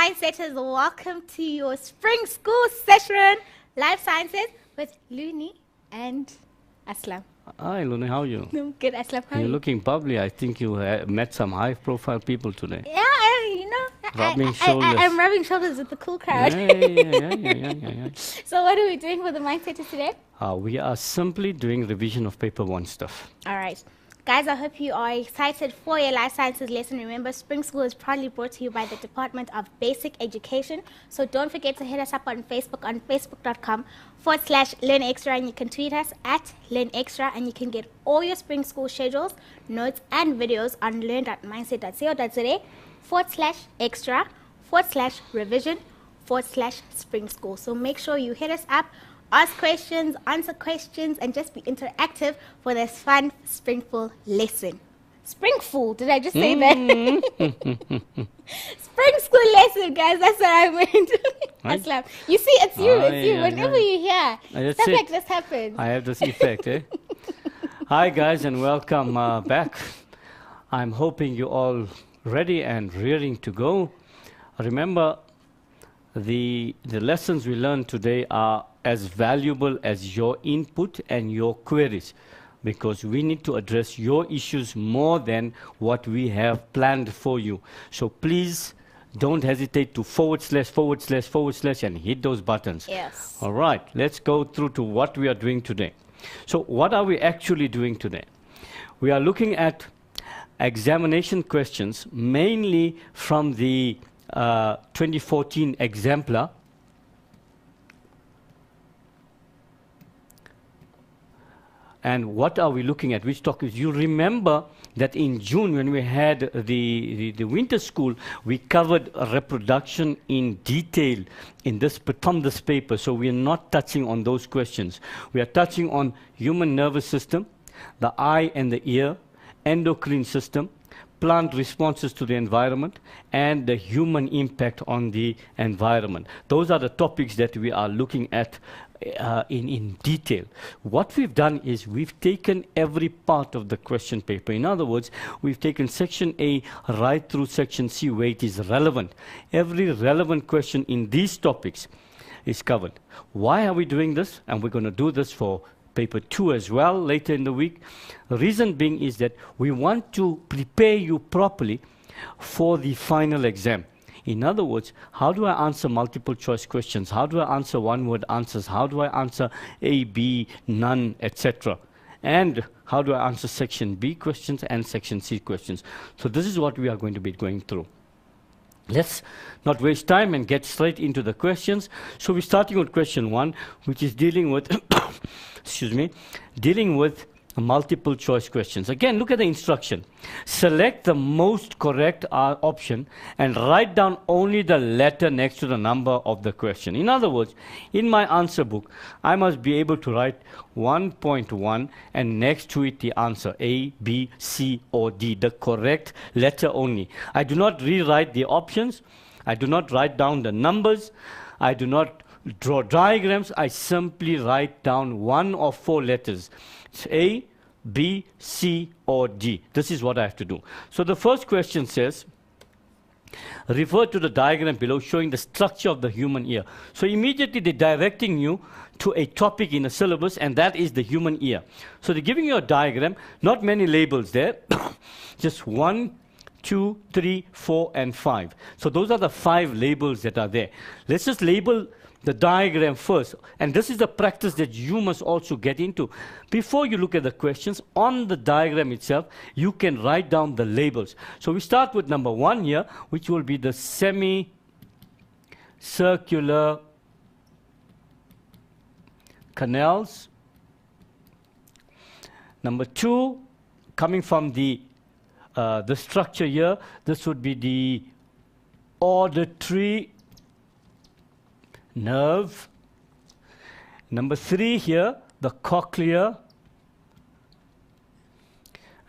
Mindsetters, welcome to your spring school session, Life Sciences with Luni and Aslam. Hi, Luni, how are you? I'm good, Aslam. How are You're you? looking bubbly. I think you met some high-profile people today. Yeah, Rubbing shoulders. I'm rubbing shoulders with the cool crowd. Yeah. So what are we doing for the Mindsetters today? We are simply doing revision of paper 1 stuff. All right. Guys, I hope you are excited for your Life Sciences lesson. Remember, Spring School is proudly brought to you by the Department of Basic Education. So don't forget to hit us up on Facebook, on facebook.com/LearnExtra, and you can tweet us at LearnExtra, and you can get all your Spring School schedules, notes, and videos on learn.mindset.co.za/extra/revision/Spring School. So make sure you hit us up. Ask questions, answer questions, and just be interactive for this fun Springful lesson. Springful, did I just say that? Spring school lesson, guys, that's what I meant. Aslam. You see, it's you. Whenever you're here, stuff like this happens. I have this effect, eh? Hi, guys, and welcome back. I'm hoping you're all ready and rearing to go. Remember, the lessons we learned today are as valuable as your input and your queries, because we need to address your issues more than what we have planned for you. So please don't hesitate to / and hit those buttons. Yes. All right, let's go through to what we are doing today. So what are we actually doing today? We are looking at examination questions, mainly from the 2014 exemplar. And what are we looking at? Which topics? You remember that in June, when we had the winter school, we covered reproduction in detail in this, from this paper. So we are not touching on those questions. We are touching on human nervous system, the eye and the ear, endocrine system, plant responses to the environment, and the human impact on the environment. Those are the topics that we are looking at in detail. What we've done is we've taken every part of the question paper. In other words, we've taken section A right through section C where it is relevant. Every relevant question in these topics is covered. Why are we doing this? And we're going to do this for paper 2 as well later in the week. The reason being is that we want to prepare you properly for the final exam. In other words, how do I answer multiple choice questions? How do I answer one-word answers? How do I answer A, B, none, etc.? And how do I answer section B questions and section C questions? So this is what we are going to be going through. Let's not waste time and get straight into the questions. So we're starting with question 1, which is dealing with, dealing with multiple choice questions. Again, look at the instruction. Select the most correct option and write down only the letter next to the number of the question. In other words, in my answer book, I must be able to write 1.1 and next to it the answer A, B, C, or D, the correct letter only. I do not rewrite the options. I do not write down the numbers. I do not draw diagrams. I simply write down 1 of 4 letters. It's A, B, C, or D. This is what I have to do. So the first question says, refer to the diagram below showing the structure of the human ear. So immediately they're directing you to a topic in a syllabus, and that is the human ear. So they're giving you a diagram, not many labels there, just 1, 2, 3, 4, and 5. So those are the 5 labels that are there. Let's just label the diagram first, and this is the practice that you must also get into. Before you look at the questions, on the diagram itself, you can write down the labels. So we start with number 1 here, which will be the semicircular canals. Number 2, coming from the structure here, this would be the auditory nerve. Number 3 here, the cochlea.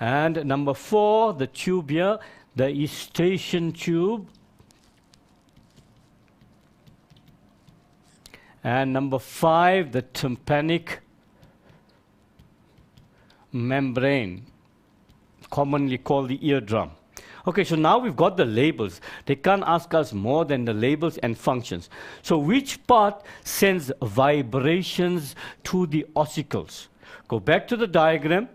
And number 4, the tube here, the eustachian tube. And number 5, the tympanic membrane, commonly called the eardrum. Okay, so now we've got the labels. They can't ask us more than the labels and functions. So which part sends vibrations to the ossicles? Go back to the diagram.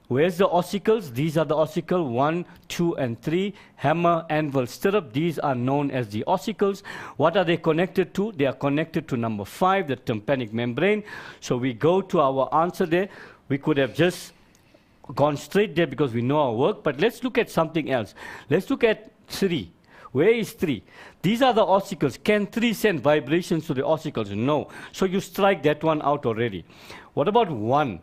Where's the ossicles? These are the ossicle 1, 2, and 3. Hammer, anvil, stirrup. These are known as the ossicles. What are they connected to? They are connected to number 5, the tympanic membrane. So we go to our answer there. We could have just gone straight there because we know our work. But let's look at something else. Let's look at 3. Where is 3? These are the ossicles. Can 3 send vibrations to the ossicles? No. So you strike that one out already. What about 1?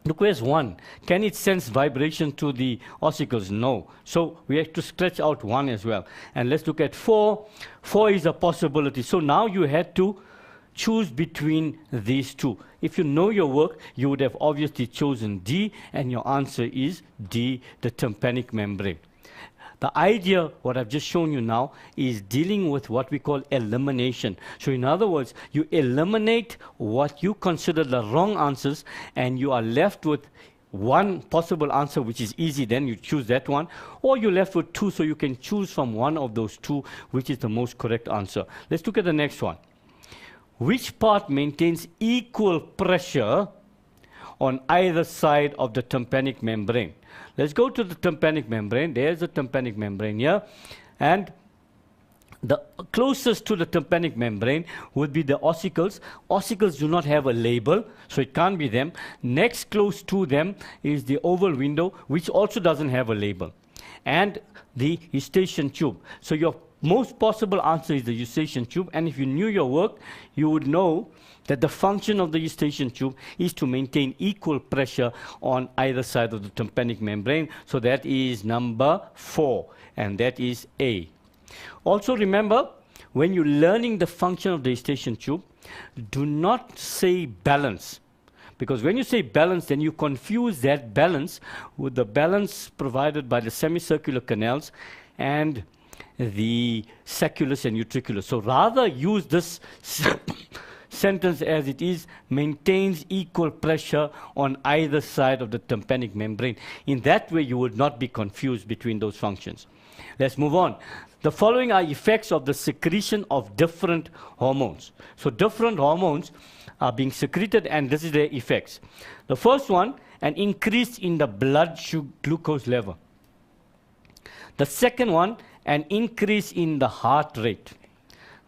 Look, where's 1? Can it sense vibration to the ossicles? No. So we have to stretch out 1 as well. And let's look at 4. 4 is a possibility. So now you had to choose between these two. If you know your work, you would have obviously chosen D, and your answer is D, the tympanic membrane. The idea, what I've just shown you now, is dealing with what we call elimination. So in other words, you eliminate what you consider the wrong answers, and you are left with one possible answer, which is easy, then you choose that one, or you're left with 2, so you can choose from one of those 2, which is the most correct answer. Let's look at the next one. Which part maintains equal pressure on either side of the tympanic membrane? Let's go to the tympanic membrane. There's the tympanic membrane here. And the closest to the tympanic membrane would be the ossicles. Ossicles do not have a label, so it can't be them. Next close to them is the oval window, which also doesn't have a label, and the eustachian tube. So your most possible answer is the eustachian tube. And if you knew your work, you would know that the function of the eustachian tube is to maintain equal pressure on either side of the tympanic membrane. So that is number 4, and that is A. Also remember, when you're learning the function of the eustachian tube, do not say balance. Because when you say balance, then you confuse that balance with the balance provided by the semicircular canals and the sacculus and utriculus. So rather use this sentence as it is: maintains equal pressure on either side of the tympanic membrane. In that way, you would not be confused between those functions. Let's move on. The following are effects of the secretion of different hormones. So different hormones are being secreted, and this is their effects. The first one, an increase in the blood glucose level. The second one, an increase in the heart rate.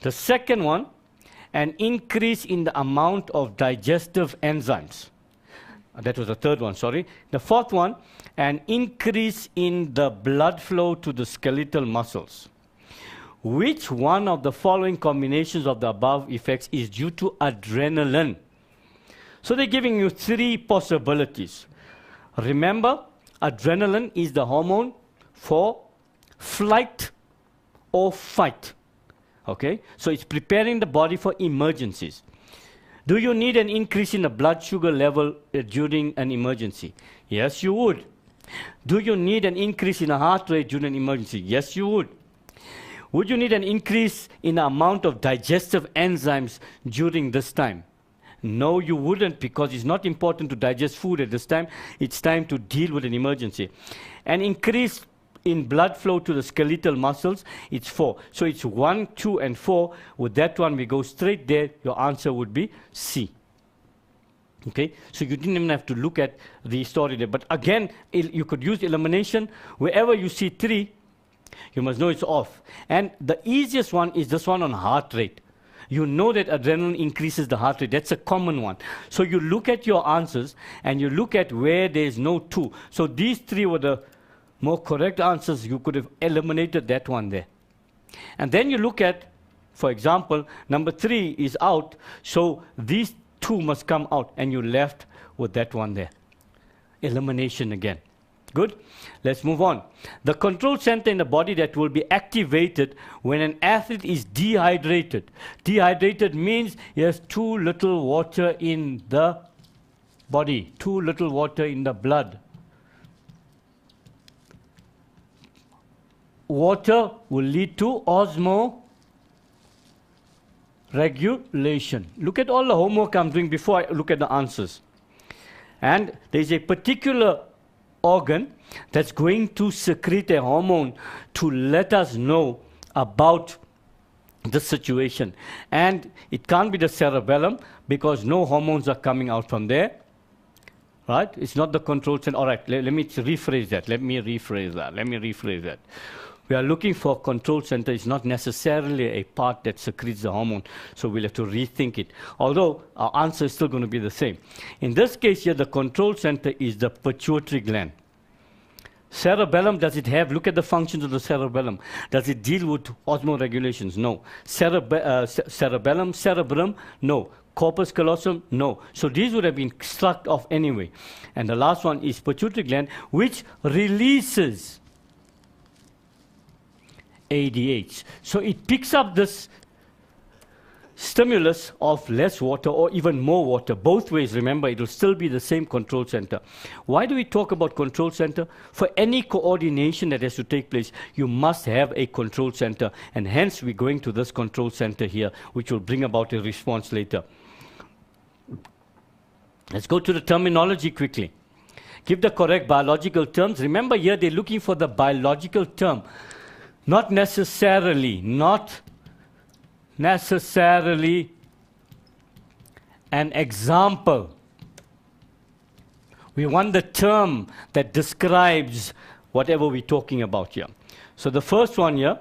The second one, an increase in the amount of digestive enzymes. That was the third one, sorry. The fourth one, an increase in the blood flow to the skeletal muscles. Which one of the following combinations of the above effects is due to adrenaline? So they're giving you 3 possibilities. Remember, adrenaline is the hormone for flight or fight. Okay? So it's preparing the body for emergencies. Do you need an increase in the blood sugar level during an emergency? Yes, you would. Do you need an increase in the heart rate during an emergency? Yes, you would. Would you need an increase in the amount of digestive enzymes during this time? No, you wouldn't, because it's not important to digest food at this time. It's time to deal with an emergency. An increase in blood flow to the skeletal muscles, it's 4. So it's 1, 2, and 4. With that one, we go straight there. Your answer would be C. Okay, so you didn't even have to look at the story there. But again, you could use elimination. Wherever you see 3, you must know it's off. And the easiest one is this one on heart rate. You know that adrenaline increases the heart rate. That's a common one. So you look at your answers, and you look at where there's no 2. So these 3 were the more correct answers. You could have eliminated that one there. And then you look at, for example, number 3 is out. So these 2 must come out, and you're left with that one there. Elimination again. Good. Let's move on. The control center in the body that will be activated when an athlete is dehydrated. Dehydrated means he has too little water in the body, too little water in the blood. Water will lead to osmoregulation. Look at all the homework I'm doing before I look at the answers. And there's a particular organ that's going to secrete a hormone to let us know about the situation. And it can't be the cerebellum because no hormones are coming out from there. Right? It's not the control center. All right, let me rephrase that. We are looking for control center. It's not necessarily a part that secretes the hormone, so we'll have to rethink it. Although our answer is still going to be the same. In this case here, the control center is the pituitary gland. Cerebellum, does it have, look at the functions of the cerebellum. Does it deal with osmoregulations? No. Cerebellum, cerebrum? No. Corpus callosum? No. So these would have been struck off anyway. And the last one is pituitary gland, which releases ADH. So it picks up this stimulus of less water or even more water. Both ways, remember, it will still be the same control center. Why do we talk about control center? For any coordination that has to take place, you must have a control center. And hence, we're going to this control center here, which will bring about a response later. Let's go to the terminology quickly. Give the correct biological terms. Remember here, they're looking for the biological term. Not necessarily an example. We want the term that describes whatever we're talking about here. So the first one here,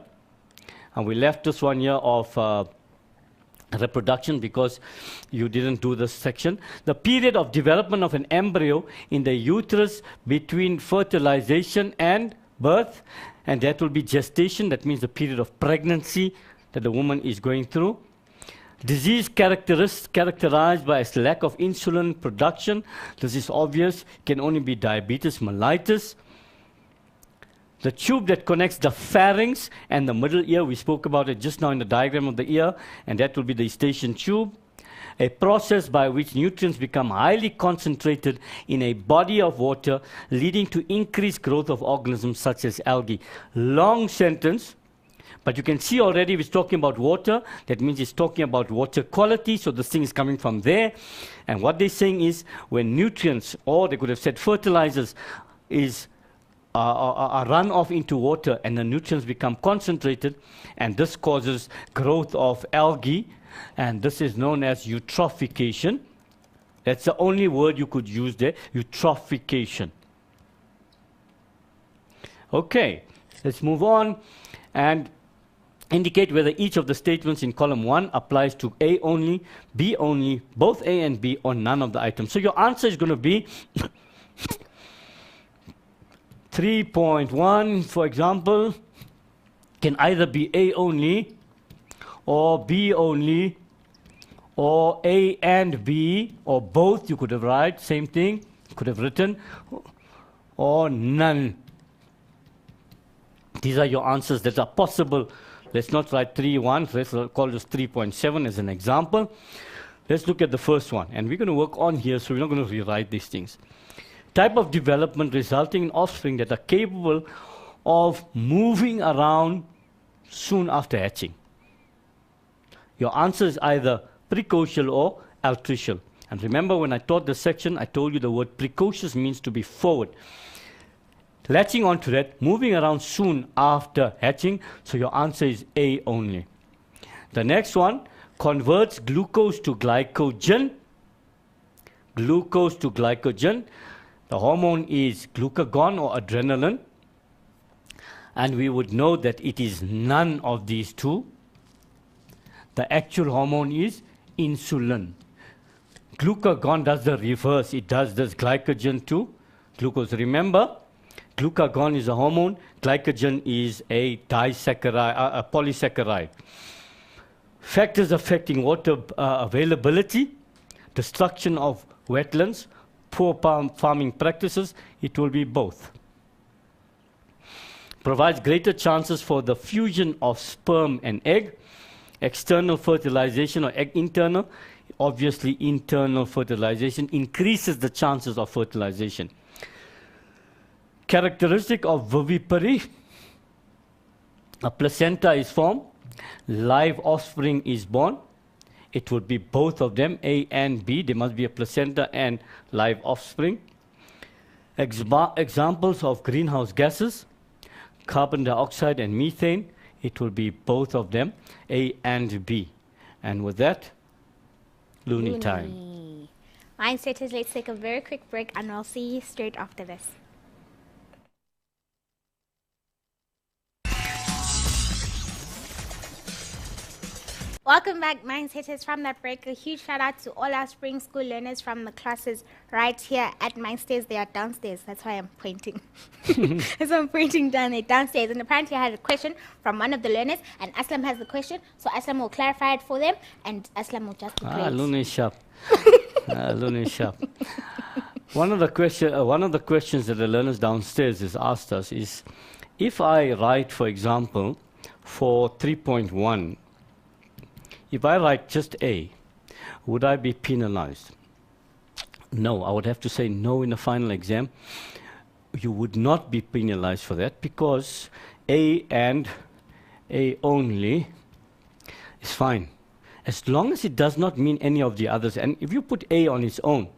and we left this one here of reproduction because you didn't do this section. The period of development of an embryo in the uterus between fertilization and birth, and that will be gestation. That means the period of pregnancy that the woman is going through. Disease characterized by a lack of insulin production. This is obvious. It can only be diabetes mellitus. The tube that connects the pharynx and the middle ear, we spoke about it just now in the diagram of the ear, and that will be the eustachian tube. A process by which nutrients become highly concentrated in a body of water, leading to increased growth of organisms such as algae. Long sentence, but you can see already it's talking about water. That means it's talking about water quality, so this thing is coming from there. And what they're saying is when nutrients, or they could have said fertilizers, are run off into water and the nutrients become concentrated, and this causes growth of algae, and this is known as eutrophication. That's the only word you could use there, eutrophication. Okay, let's move on and indicate whether each of the statements in column 1 applies to A only, B only, both A and B, or none of the items. So your answer is going to be 3.1, for example, can either be A only, or B only, or A and B, or both. You could have written, same thing, could have written, or none. These are your answers that are possible. Let's not write 3.1, let's call this 3.7 as an example. Let's look at the first one, and we're going to work on here, so we're not going to rewrite these things. Type of development resulting in offspring that are capable of moving around soon after hatching. Your answer is either precocial or altricial. And remember, when I taught this section, I told you the word precocious means to be forward. Latching onto that, moving around soon after hatching, so your answer is A only. The next one, converts glucose to glycogen. Glucose to glycogen. The hormone is glucagon or adrenaline. And we would know that it is none of these two. The actual hormone is insulin. Glucagon does the reverse. It does this glycogen to glucose. Remember, glucagon is a hormone. Glycogen is a disaccharide, a polysaccharide. Factors affecting water availability, destruction of wetlands, poor farming practices, it will be both. Provides greater chances for the fusion of sperm and egg. External fertilization or internal, obviously internal fertilization increases the chances of fertilization. Characteristic of vivipary, a placenta is formed, live offspring is born. It would be both of them, A and B. There must be a placenta and live offspring. Examples of greenhouse gases, carbon dioxide and methane. It will be both of them, A and B. And with that, Looney time. Mindsetters, let's take a very quick break and we'll see you straight after this. Welcome back, Mindsetters. From that break, a huge shout out to all our spring school learners from the classes right here at Mindstairs. They are downstairs. That's why I'm pointing. So I'm pointing down there, downstairs. And apparently I had a question from one of the learners, and Aslam has the question. So Aslam will clarify it for them, and Aslam will just play Looney sharp. Looney sharp. One of the questions that the learners downstairs has asked us is, if I write, for example, for 3.1, if I write just A, would I be penalized? No, I would have to say no in the final exam. You would not be penalized for that because A and A only is fine. As long as it does not mean any of the others. And if you put A on its own,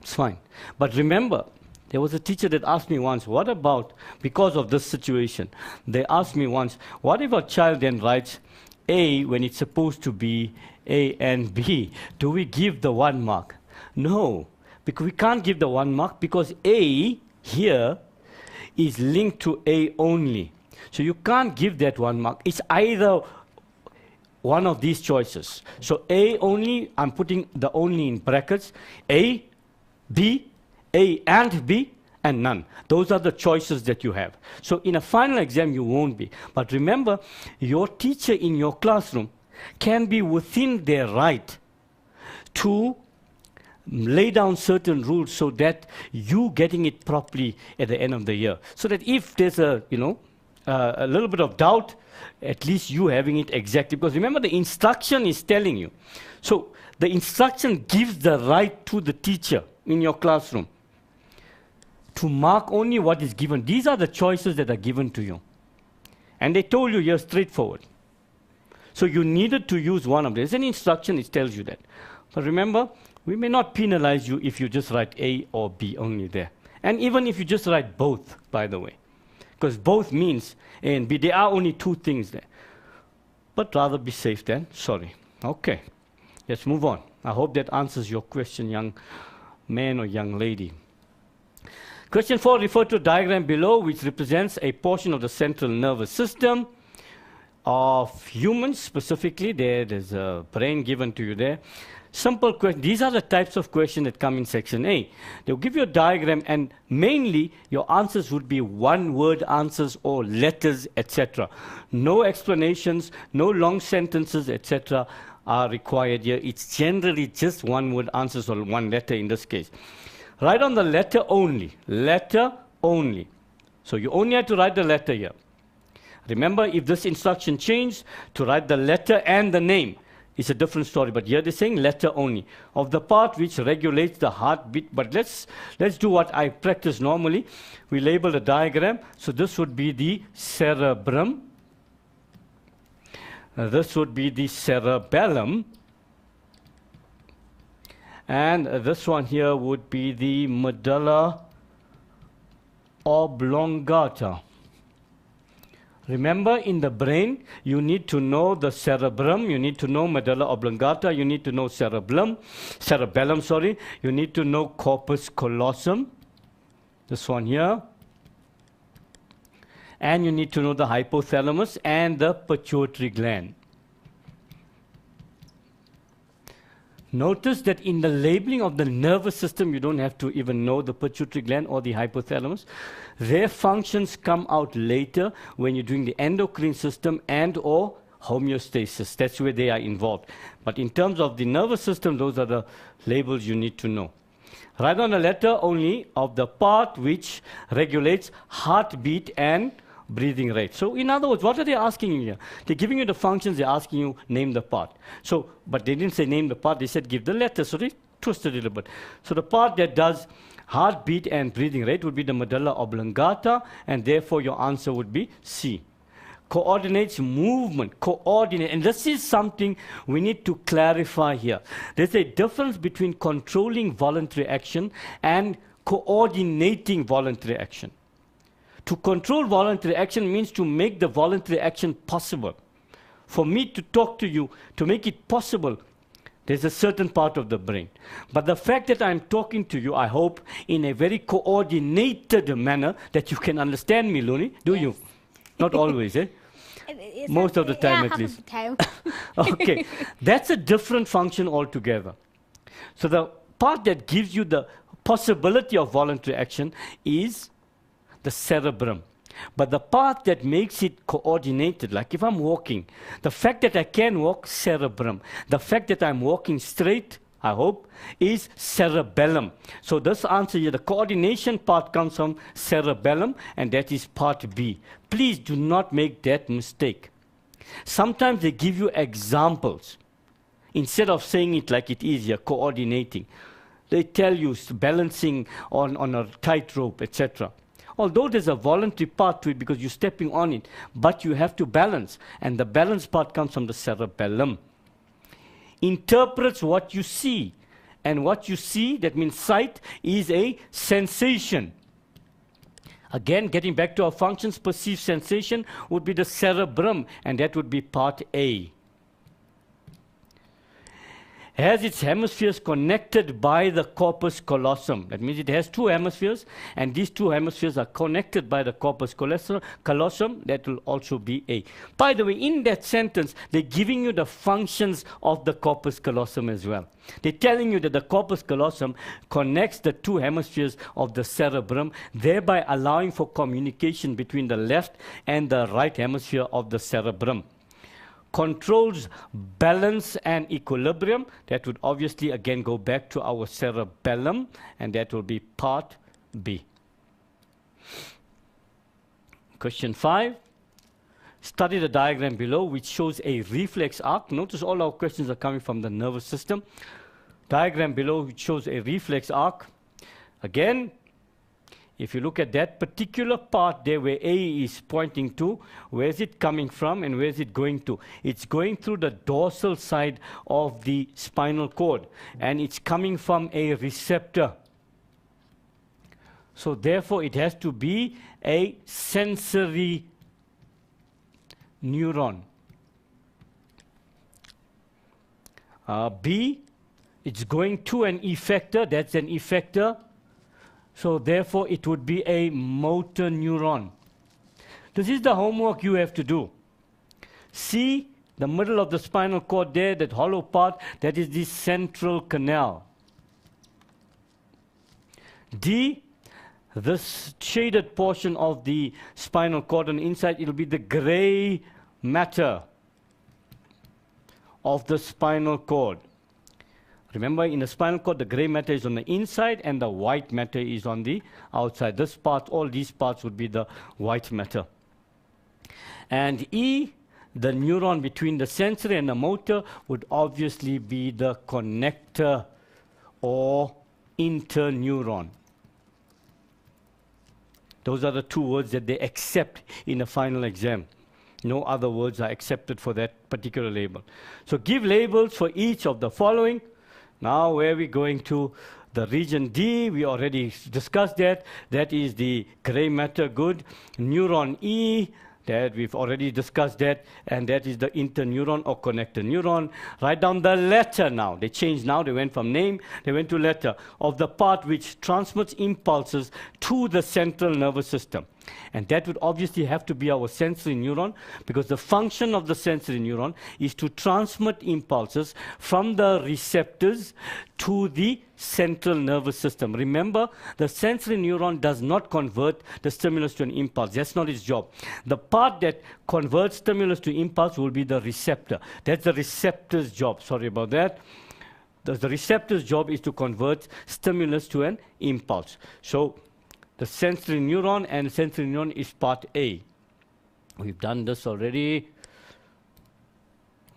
it's fine. But remember, there was a teacher that asked me once, what about, because of this situation, they asked me once, what if a child then writes A when it's supposed to be A and B? Do we give the 1 mark? No, because we can't give the 1 mark because A here is linked to A only. So you can't give that 1 mark. It's either one of these choices. So A only, I'm putting the only in brackets, A, B, A and B, and none. Those are the choices that you have. So in a final exam, you won't be. But remember, your teacher in your classroom can be within their right to lay down certain rules so that you getting it properly at the end of the year. So that if there's a little bit of doubt, at least you having it exactly. Because remember, the instruction is telling you. So the instruction gives the right to the teacher in your classroom to mark only what is given. These are the choices that are given to you. And they told you here straightforward. So you needed to use one of them. There's an instruction, it tells you that. But remember, we may not penalize you if you just write A or B only there. And even if you just write both, by the way. Because both means A and B. There are only 2 things there. But rather be safe than sorry. Okay, let's move on. I hope that answers your question, young man or young lady. Question 4, refer to a diagram below which represents a portion of the central nervous system of humans. Specifically, there's a brain given to you there. Simple question. These are the types of questions that come in section A. They'll give you a diagram, and mainly your answers would be 1-word answers or letters, etc. No explanations, no long sentences, etc. are required here. It's generally just 1-word answers or 1 letter in this case. Write on the letter only. Letter only. So you only have to write the letter here. Remember, if this instruction changed to write the letter and the name, it's a different story. But here they're saying letter only. Of the part which regulates the heartbeat. But let's do what I practice normally. We label a diagram. So this would be the cerebrum. This would be the cerebellum. And this one here would be the medulla oblongata. Remember, in the brain, you need to know the cerebrum, you need to know medulla oblongata, you need to know cerebellum, you need to know corpus callosum, this one here, and you need to know the hypothalamus and the pituitary gland. Notice that in the labeling of the nervous system, you don't have to even know the pituitary gland or the hypothalamus. Their functions come out later when you're doing the endocrine system and or homeostasis. That's where they are involved. But in terms of the nervous system, those are the labels you need to know. Write on a letter only of the part which regulates heartbeat and breathing rate. So in other words, what are they asking you here? They're giving you the functions, they're asking you name the part. So, but they didn't say name the part, they said give the letter, so they twisted it a little bit. So the part that does heartbeat and breathing rate would be the medulla oblongata, and therefore your answer would be C. Coordinates movement, coordinate, and this is something we need to clarify here. There's a difference between controlling voluntary action and coordinating voluntary action. To control voluntary action means to make the voluntary action possible. For me to talk to you, to make it possible, there's a certain part of the brain. But the fact that I'm talking to you, I hope, in a very coordinated manner, that you can understand me, Luni, do you? Not always, eh? Most of the time, at least. Okay, that's a different function altogether. So the part that gives you the possibility of voluntary action is the cerebrum. But the part that makes it coordinated, like if I'm walking, the fact that I can walk, cerebrum. The fact that I'm walking straight, I hope, is cerebellum. So this answer here, the coordination part comes from cerebellum, and that is part B. Please do not make that mistake. Sometimes they give you examples. Instead of saying it like it is here, coordinating, they tell you balancing on a tightrope, etc. Although there's a voluntary part to it because you're stepping on it, but you have to balance, and the balance part comes from the cerebellum. Interprets what you see, and what you see, that means sight, is a sensation. Again, getting back to our functions, perceived sensation would be the cerebrum, and that would be part A. Has its hemispheres connected by the corpus callosum. That means it has two hemispheres, and these two hemispheres are connected by the corpus callosum. That will also be A. By the way, in that sentence, they're giving you the functions of the corpus callosum as well. They're telling you that the corpus callosum connects the two hemispheres of the cerebrum, thereby allowing for communication between the left and the right hemisphere of the cerebrum. Controls balance and equilibrium. That would obviously again go back to our cerebellum, and that will be part B. Question 5. Study the diagram below, which shows a reflex arc. Notice all our questions are coming from the nervous system. Diagram below, which shows a reflex arc. Again, if you look at that particular part there where A is pointing to, where is it coming from and where is it going to? It's going through the dorsal side of the spinal cord, and it's coming from a receptor. So therefore it has to be a sensory neuron. B, it's going to an effector, that's an effector. So therefore, it would be a motor neuron. This is the homework you have to do. See the middle of the spinal cord there, that hollow part, that is the central canal. D, this shaded portion of the spinal cord on the inside, it will be the gray matter of the spinal cord. Remember, in the spinal cord, the gray matter is on the inside and the white matter is on the outside. This part, all these parts would be the white matter. And E, the neuron between the sensory and the motor, would obviously be the connector or interneuron. Those are the two words that they accept in the final exam. No other words are accepted for that particular label. So give labels for each of the following. Now, where are we going to? The region D, we already discussed that. That is the gray matter, good. Neuron E, that we've already discussed that. And that is the interneuron or connector neuron. Write down the letter now. They changed now. They went from name, they went to letter. Of the part which transmits impulses to the central nervous system. And that would obviously have to be our sensory neuron, because the function of the sensory neuron is to transmit impulses from the receptors to the central nervous system. Remember, the sensory neuron does not convert the stimulus to an impulse. That's not its job. The part that converts stimulus to impulse will be the receptor. That's the receptor's job. Sorry about that. The receptor's job is to convert stimulus to an impulse. So the sensory neuron, and sensory neuron is part A. We've done this already.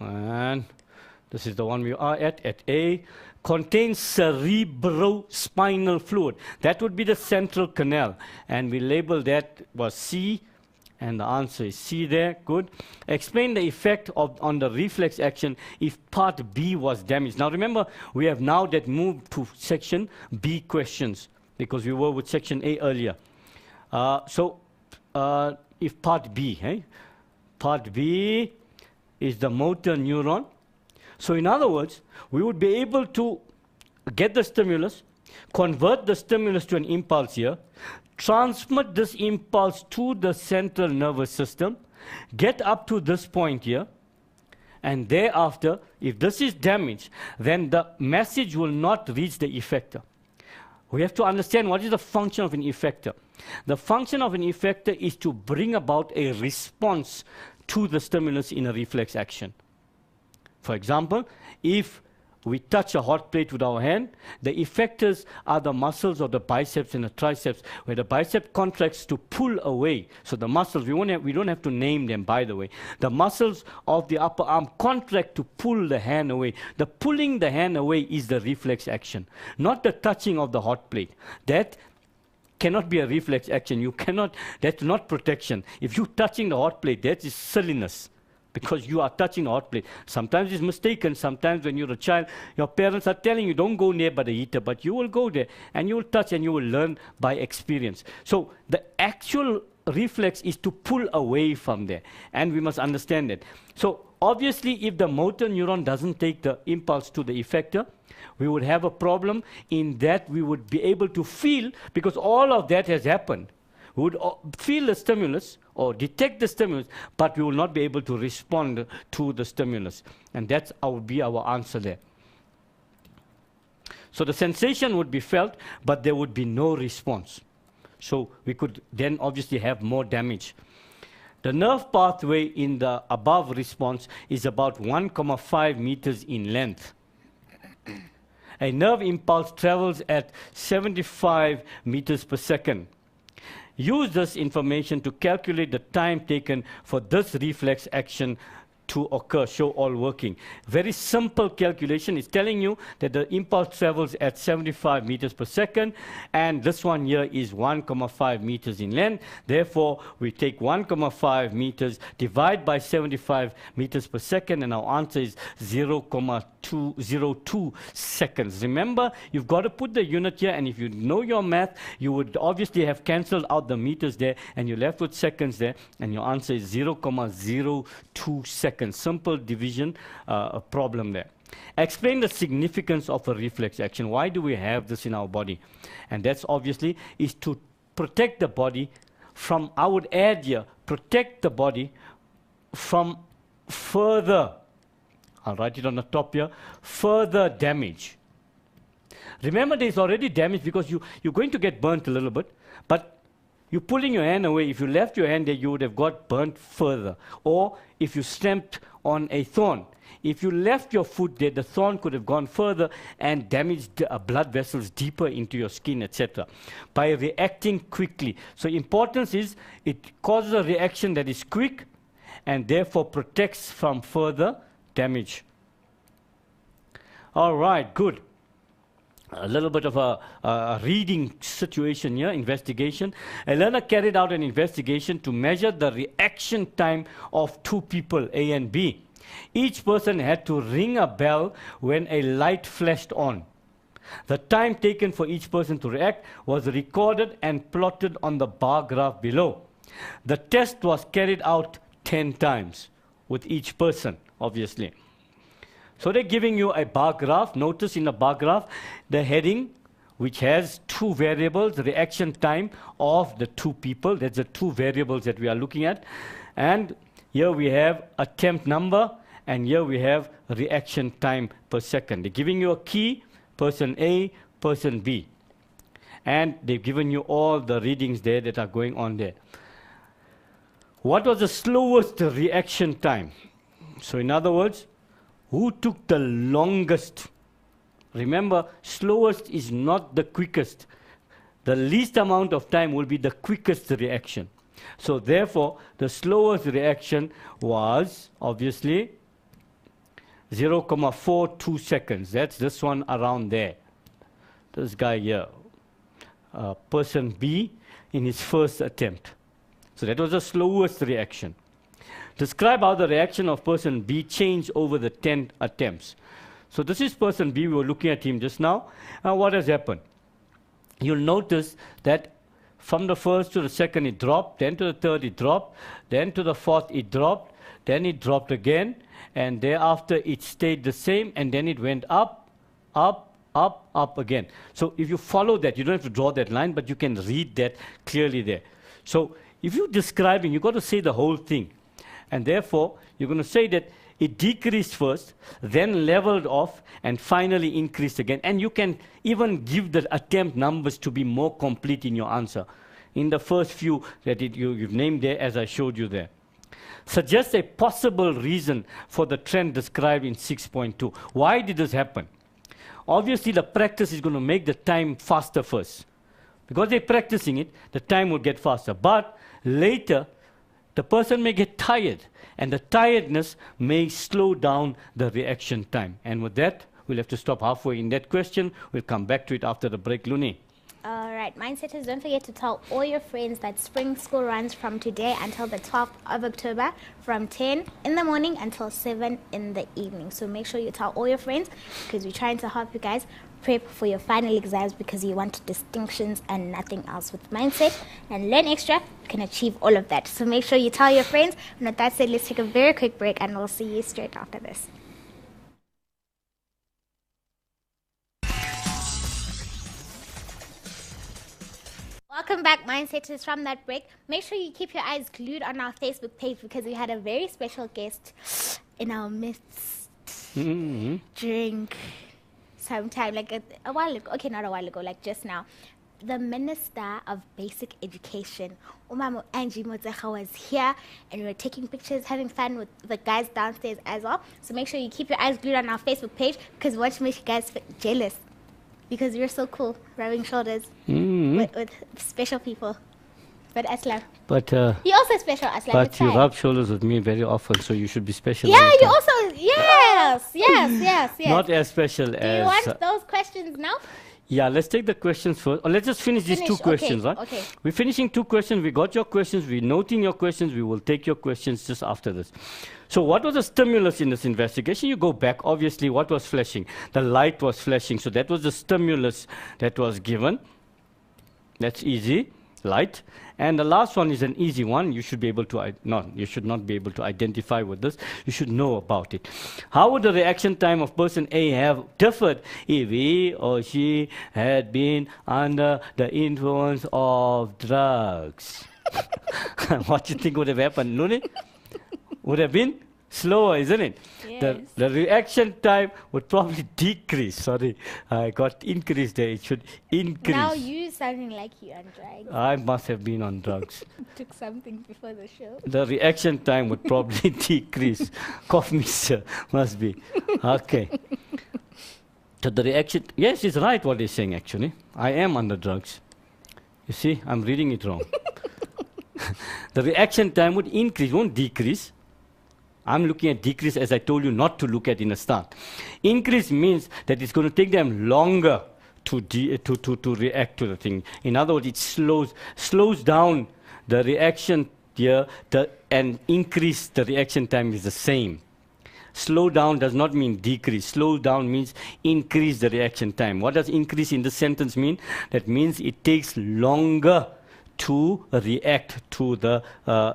And this is the one we are at A. Contains cerebrospinal fluid. That would be the central canal. And we label that was C. And the answer is C there. Good. Explain the effect on the reflex action if part B was damaged. Now remember, we have now that moved to section B questions. because we were with section A earlier. If part B, part B is the motor neuron. So in other words, we would be able to get the stimulus, convert the stimulus to an impulse here, transmit this impulse to the central nervous system, get up to this point here, and thereafter, if this is damaged, then the message will not reach the effector. We have to understand what is the function of an effector. The function of an effector is to bring about a response to the stimulus in a reflex action. For example, if we touch a hot plate with our hand, the effectors are the muscles of the biceps and the triceps, where the bicep contracts to pull away. So the muscles, we don't have to name them, by the way. The muscles of the upper arm contract to pull the hand away. The pulling the hand away is the reflex action, not the touching of the hot plate. That cannot be a reflex action. You cannot, that's not protection. If you're touching the hot plate, that is silliness, because you are touching the hot plate. Sometimes it's mistaken. Sometimes when you're a child, your parents are telling you, don't go near by the heater, but you will go there, and you will touch, and you will learn by experience. So the actual reflex is to pull away from there, and we must understand that. So obviously, if the motor neuron doesn't take the impulse to the effector, we would have a problem in that we would be able to feel, because all of that has happened. We would feel the stimulus or detect the stimulus, but we will not be able to respond to the stimulus. And that would be our answer there. So the sensation would be felt, but there would be no response. So we could then obviously have more damage. The nerve pathway in the above response is about 1.5 meters in length. A nerve impulse travels at 75 meters per second. Use this information to calculate the time taken for this reflex action to occur. Show all working. Very simple calculation. It's telling you that the impulse travels at 75 meters per second, and this one here is 1.5 meters in length. Therefore, we take 1.5 meters, divide by 75 meters per second, and our answer is 0.202 seconds. Remember, you've got to put the unit here, and if you know your math, you would obviously have cancelled out the meters there, and you're left with seconds there, and your answer is 0.02 seconds. Simple division problem there. Explain the significance of a reflex action. Why do we have this in our body? And that's obviously is to protect the body from, I would add here, protect the body from further, I'll write it on the top here, further damage. Remember, there's already damage because you're going to get burnt a little bit, but you're pulling your hand away. If you left your hand there, you would have got burnt further. Or if you stamped on a thorn, if you left your foot there, the thorn could have gone further and damaged blood vessels deeper into your skin, etc. by reacting quickly. So importance is it causes a reaction that is quick and therefore protects from further damage. All right, good. A little bit of a reading situation here, investigation. A learner carried out an investigation to measure the reaction time of two people, A and B. Each person had to ring a bell when a light flashed on. The time taken for each person to react was recorded and plotted on the bar graph below. The test was carried out 10 times with each person, obviously. So they're giving you a bar graph. Notice in the bar graph, the heading, which has two variables, the reaction time of the two people. That's the two variables that we are looking at. And here we have attempt number, and here we have reaction time per second. They're giving you a key, person A, person B. And they've given you all the readings there that are going on there. What was the slowest reaction time? So in other words, who took the longest? Remember, slowest is not the quickest. The least amount of time will be the quickest reaction. So therefore, the slowest reaction was obviously 0.42 seconds. That's this one around there. This guy here, person B, in his first attempt. So that was the slowest reaction. Describe how the reaction of person B changed over the 10 attempts. So this is person B. We were looking at him just now. What has happened? you'll notice that from the first to the second it dropped, then to the third it dropped, then to the fourth it dropped, then it dropped again, and thereafter it stayed the same, and then it went up, up, up, up again. So if you follow that, you don't have to draw that line, but you can read that clearly there. So if you're describing, you've got to say the whole thing. And therefore, you're going to say that it decreased first, then leveled off, and finally increased again. And you can even give the attempt numbers to be more complete in your answer. In the first few that you've named there, as I showed you there. Suggest a possible reason for the trend described in 6.2. Why did this happen? Obviously, the practice is going to make the time faster first. Because they're practicing it, the time will get faster. But later, the person may get tired, and the tiredness may slow down the reaction time. And with that, we'll have to stop halfway in that question. We'll come back to it after the break. Luni. All right, Mindsetters, don't forget to tell all your friends that spring school runs from today until the 12th of October from 10 in the morning until 7 in the evening. So make sure you tell all your friends, because we're trying to help you guys prep for your final exams, because you want distinctions and nothing else. With Mindset and Learn Extra, you can achieve all of that. So make sure you tell your friends. And with that said, let's take a very quick break, and we'll see you straight after this. Welcome back, Mindsetters, from that break. Make sure you keep your eyes glued on our Facebook page, because we had a very special guest in our midst during some time, like a while ago. Okay, not a while ago, like just now. The Minister of Basic Education, Umamo Angie Motsecha, was here, and we were taking pictures, having fun with the guys downstairs as well. So make sure you keep your eyes glued on our Facebook page, because watch make you guys jealous. Because you're so cool, rubbing shoulders with special people. But Aslam. But you also special, Aslam. But you rub shoulders with me very often, so you should be special. Yeah, you also, yes. Not as special as... Do you want those questions now? Yeah, let's take the questions first. Or let's just finish these two questions, right? Okay. We're finishing two questions. We got your questions. We're noting your questions. We will take your questions just after this. So what was the stimulus in this investigation? You go back. Obviously, what was flashing? The light was flashing. So that was the stimulus that was given. That's easy. Light. And the last one is an easy one. You should be able to, you should not be able to identify with this. You should know about it. How would the reaction time of person A have differed if he or she had been under the influence of drugs? What do you think would have happened, Luni? Would have been slower, isn't it? Yes. The reaction time would probably decrease. Sorry, I got increased there. It should increase. Now you sounding like you on drugs. I must have been on drugs. Took something before the show. The reaction time would probably decrease. Cough mixture must be. Okay. So the reaction, yes, it's right what they're saying actually. I am under drugs. You see, I'm reading it wrong. The reaction time would increase, won't decrease. I'm looking at decrease, as I told you not to look at in the start. Increase means that it's going to take them longer to react to the thing. In other words, it slows down the reaction here, and increase the reaction time is the same. Slow down does not mean decrease. Slow down means increase the reaction time. What does increase in this sentence mean? That means it takes longer to react to the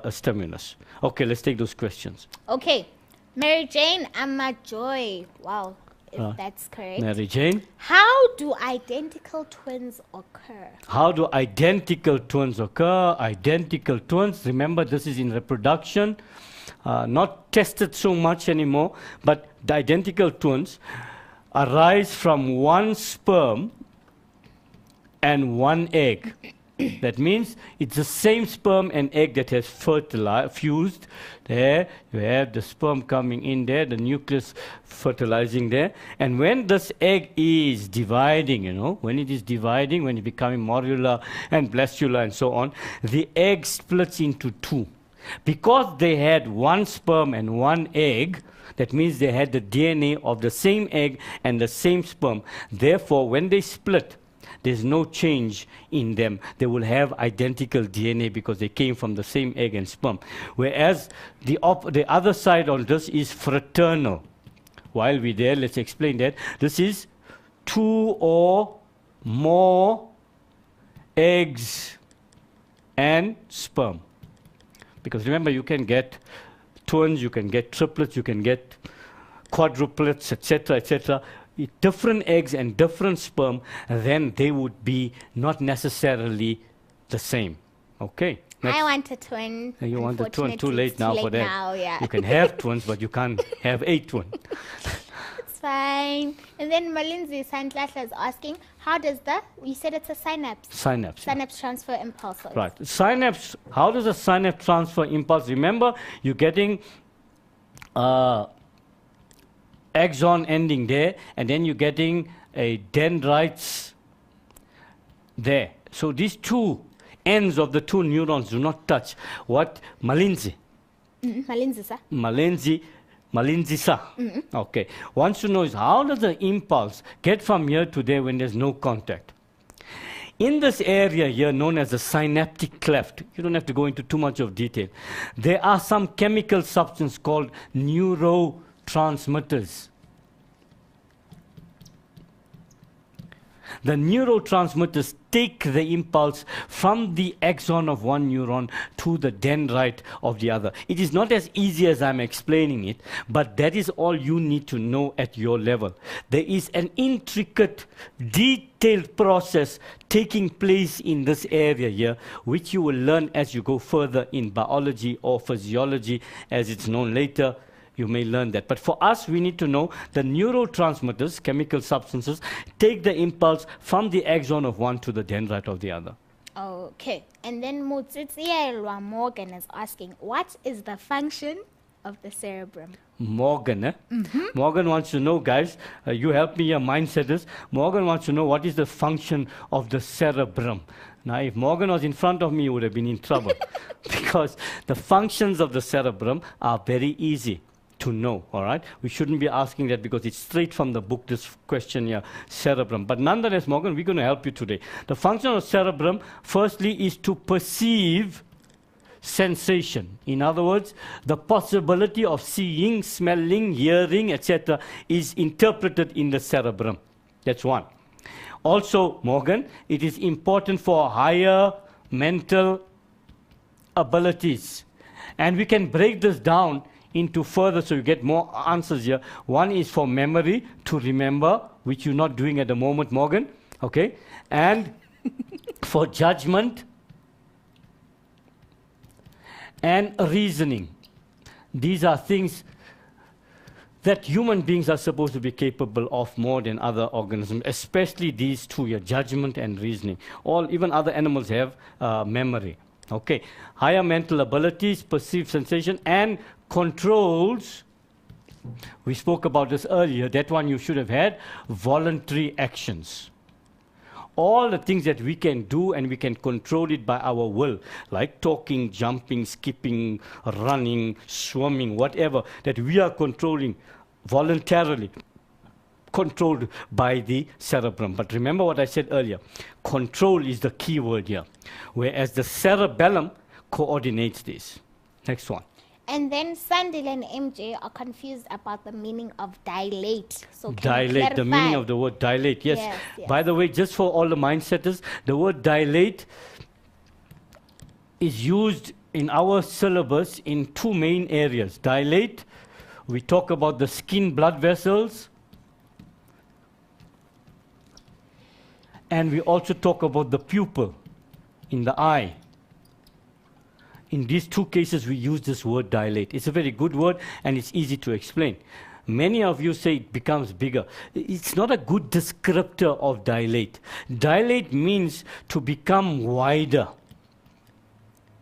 stimulus. Okay, let's take those questions. Okay. Mary Jane Amajoy. Wow, if that's correct. Mary Jane. How do identical twins occur? How do identical twins occur? Identical twins, remember this is in reproduction, not tested so much anymore, but the identical twins arise from one sperm and one egg. That means it's the same sperm and egg that has fused. There, you have the sperm coming in there, the nucleus fertilizing there. And when this egg is dividing, when it is dividing, when it's becoming morula and blastula and so on, the egg splits into two. Because they had one sperm and one egg, that means they had the DNA of the same egg and the same sperm. Therefore, when they split, there's no change in them. They will have identical DNA because they came from the same egg and sperm. Whereas the other side on this is fraternal. While we're there, let's explain that. This is two or more eggs, and sperm. Because remember, you can get twins, you can get triplets, you can get quadruplets, etc., etc. Different eggs and different sperm, then they would be not necessarily the same. Okay. I want a twin. You want a twin? Too late It's now too for late that. now, yeah. You can have twins, but you can't have a twin. It's fine. And then Malinzi Sandlatla is asking, how does you said it's a synapse. Synapse. Synapse transfer impulses. Right. Synapse, how does a synapse transfer impulse? Remember, you're getting axon ending there, and then you're getting a dendrites there. So these two ends of the two neurons do not touch. What Malinzi? Malinzi, sir. Malinzi sir. Okay. Wants to know is how does the impulse get from here to there when there's no contact? In this area here known as the synaptic cleft, you don't have to go into too much of detail. There are some chemical substances called neurotransmitters. The neurotransmitters take the impulse from the axon of one neuron to the dendrite of the other. It is not as easy as I'm explaining it, but that is all you need to know at your level. There is an intricate, detailed process taking place in this area here, which you will learn as you go further in biology or physiology, as it's known later. You may learn that. But for us, we need to know the neurotransmitters, chemical substances, take the impulse from the axon of one to the dendrite of the other. Okay. And then Mutsitsielwa Morgan is asking, what is the function of the cerebrum? Morgan, eh? Morgan wants to know, guys, you help me, your mindsetters. Morgan wants to know what is the function of the cerebrum. Now, if Morgan was in front of me, he would have been in trouble. Because the functions of the cerebrum are very easy to know, all right? We shouldn't be asking that because it's straight from the book, this question here, cerebrum. But nonetheless, Morgan, we're going to help you today. The function of cerebrum, firstly, is to perceive sensation. In other words, the possibility of seeing, smelling, hearing, etc. is interpreted in the cerebrum. That's one. Also, Morgan, it is important for higher mental abilities. And we can break this down into further so you get more answers here. One is for memory, to remember, which you're not doing at the moment, Morgan. Okay? And for judgment and reasoning. These are things that human beings are supposed to be capable of more than other organisms, especially these two here, judgment and reasoning. Even other animals have memory. Okay, higher mental abilities, perceived sensation, and controls. We spoke about this earlier. That one you should have had, voluntary actions. All the things that we can do and we can control it by our will, like talking, jumping, skipping, running, swimming, whatever, that we are controlling voluntarily, controlled by the cerebrum. But remember what I said earlier, control is the key word here, whereas the cerebellum coordinates this. Next one. And then Sandil and MJ are confused about the meaning of dilate. So dilate, the meaning of the word dilate, yes. Yes. By the way, just for all the mindsetters, the word dilate is used in our syllabus in two main areas. Dilate, we talk about the skin blood vessels, and we also talk about the pupil in the eye. In these two cases, we use this word dilate. It's a very good word, and it's easy to explain. Many of you say it becomes bigger. It's not a good descriptor of dilate. Dilate means to become wider.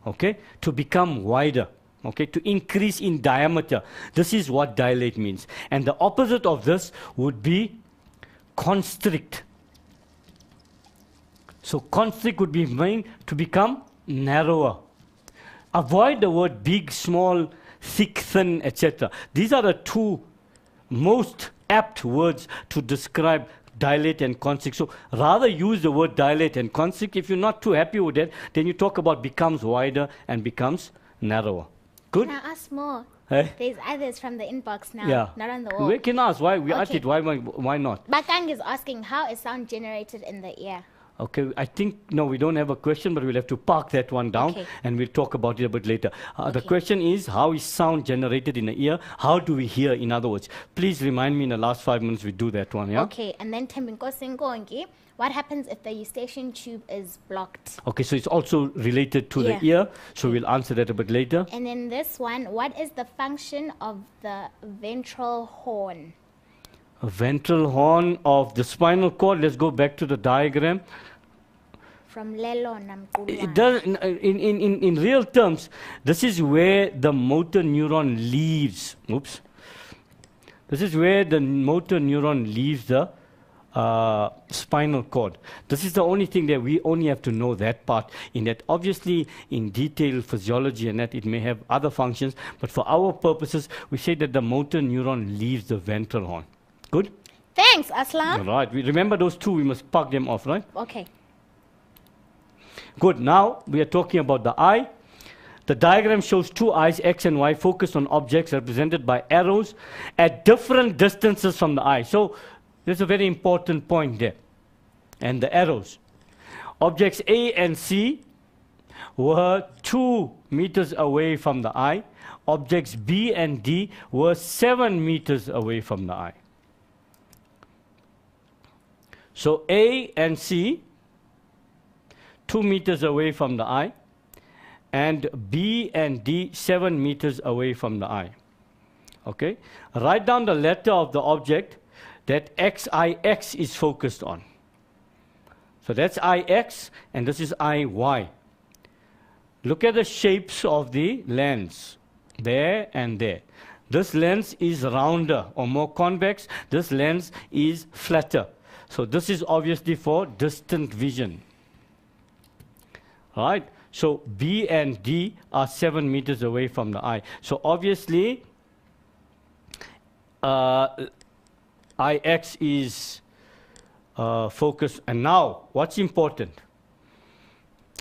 Okay? To become wider. Okay? To increase in diameter. This is what dilate means. And the opposite of this would be constrict. So constrict would be mean to become narrower. Avoid the word big, small, thick, thin, etc. These are the two most apt words to describe dilate and constrict. So rather use the word dilate and constrict. If you're not too happy with that, then you talk about becomes wider and becomes narrower. Good? Can I ask more? Eh? There's others from the inbox now, not on the wall. We can ask why we asked Okay. it. Why not? Bakang is asking, how is sound generated in the ear? Okay, I think, no, we don't have a question, but we'll have to park that one down, Okay. and we'll talk about it a bit later. The Okay. question is, how is sound generated in the ear? How do we hear, in other words? Please remind me in the last 5 minutes we do that one, yeah? Okay, and then Tembinkosi Nkongi, what happens if the eustachian tube is blocked? Okay, so it's also related to the Yeah. ear, so we'll answer that a bit later. And then this one, what is the function of the ventral horn? A ventral horn of the spinal cord. Let's go back to the diagram. From Lelo It Namkulwana. does, in real terms, this is where the motor neuron leaves. Oops. This is where the motor neuron leaves the spinal cord. This is the only thing that we only have to know that part. In that, obviously, in detailed physiology and that, it may have other functions, but for our purposes, we say that the motor neuron leaves the ventral horn. Good? Thanks, Aslam. Right. We remember those two. We must park them off, right? Okay. Good. Now we are talking about the eye. The diagram shows two eyes, X and Y, focused on objects represented by arrows at different distances from the eye. So there's a very important point there. And the arrows. Objects A and C were 2 meters away from the eye. Objects B and D were 7 meters away from the eye. So A and C, 2 meters away from the eye, and B and D, 7 meters away from the eye. Okay? Write down the letter of the object that XIX is focused on. So that's IX, and this is IY. Look at the shapes of the lens, there and there. This lens is rounder or more convex. This lens is flatter. So this is obviously for distant vision. Right? So B and D are 7 meters away from the eye. So obviously, IX is focused. And now, what's important?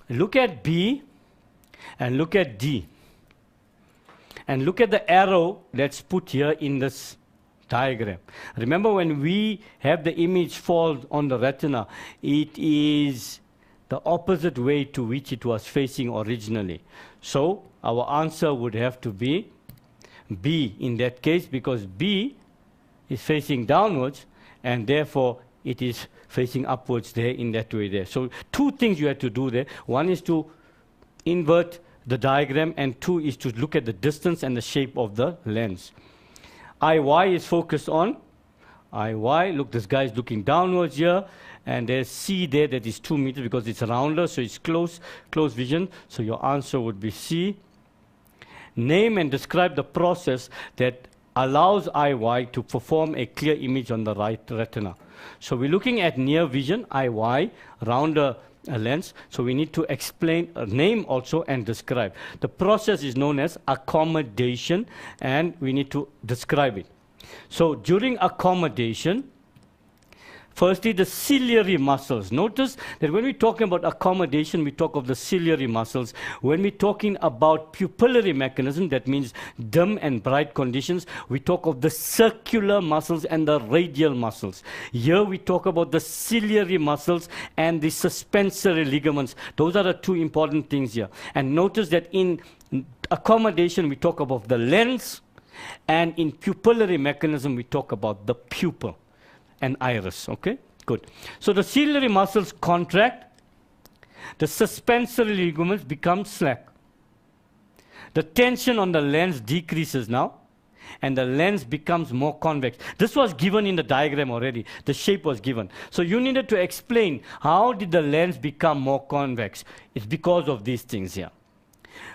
Look at B and look at D. And look at the arrow that's put here in this diagram. Remember, when we have the image fall on the retina, it is the opposite way to which it was facing originally. So our answer would have to be B in that case, because B is facing downwards, and therefore it is facing upwards there in that way there. So two things you have to do there. One is to invert the diagram, and two is to look at the distance and the shape of the lens. IY is focused on IY. Look, this guy is looking downwards here, and there's C there that is 2 meters because it's rounder, so it's close vision. So your answer would be C. Name and describe the process that allows IY to perform a clear image on the right retina. So we're looking at near vision, IY, rounder lens. So we need to explain, name also, and describe. The process is known as accommodation, and we need to describe it. So during accommodation, firstly, the ciliary muscles. Notice that when we're talking about accommodation, we talk of the ciliary muscles. When we're talking about pupillary mechanism, that means dim and bright conditions, we talk of the circular muscles and the radial muscles. Here we talk about the ciliary muscles and the suspensory ligaments. Those are the two important things here. And notice that in accommodation, we talk about the lens, and in pupillary mechanism, we talk about the pupil and iris. Okay, good. So the ciliary muscles contract, the suspensory ligaments become slack. The tension on the lens decreases now, and the lens becomes more convex. This was given in the diagram already. The shape was given. So you needed to explain, how did the lens become more convex? It's because of these things here.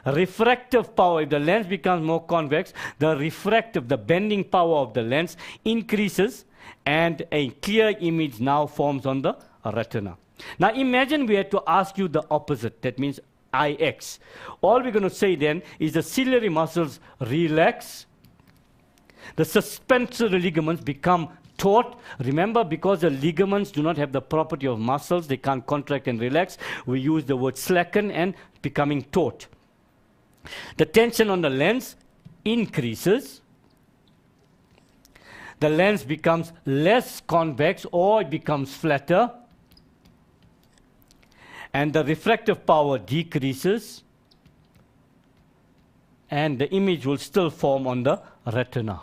Refractive power, if the lens becomes more convex, the refractive, the bending power of the lens increases, and a clear image now forms on the retina. Now imagine we had to ask you the opposite, that means IX. All we're going to say then is the ciliary muscles relax, the suspensory ligaments become taut. Remember, because the ligaments do not have the property of muscles, they can't contract and relax, we use the word slacken and becoming taut. The tension on the lens increases. The lens becomes less convex, or it becomes flatter. and the refractive power decreases, and the image will still form on the retina.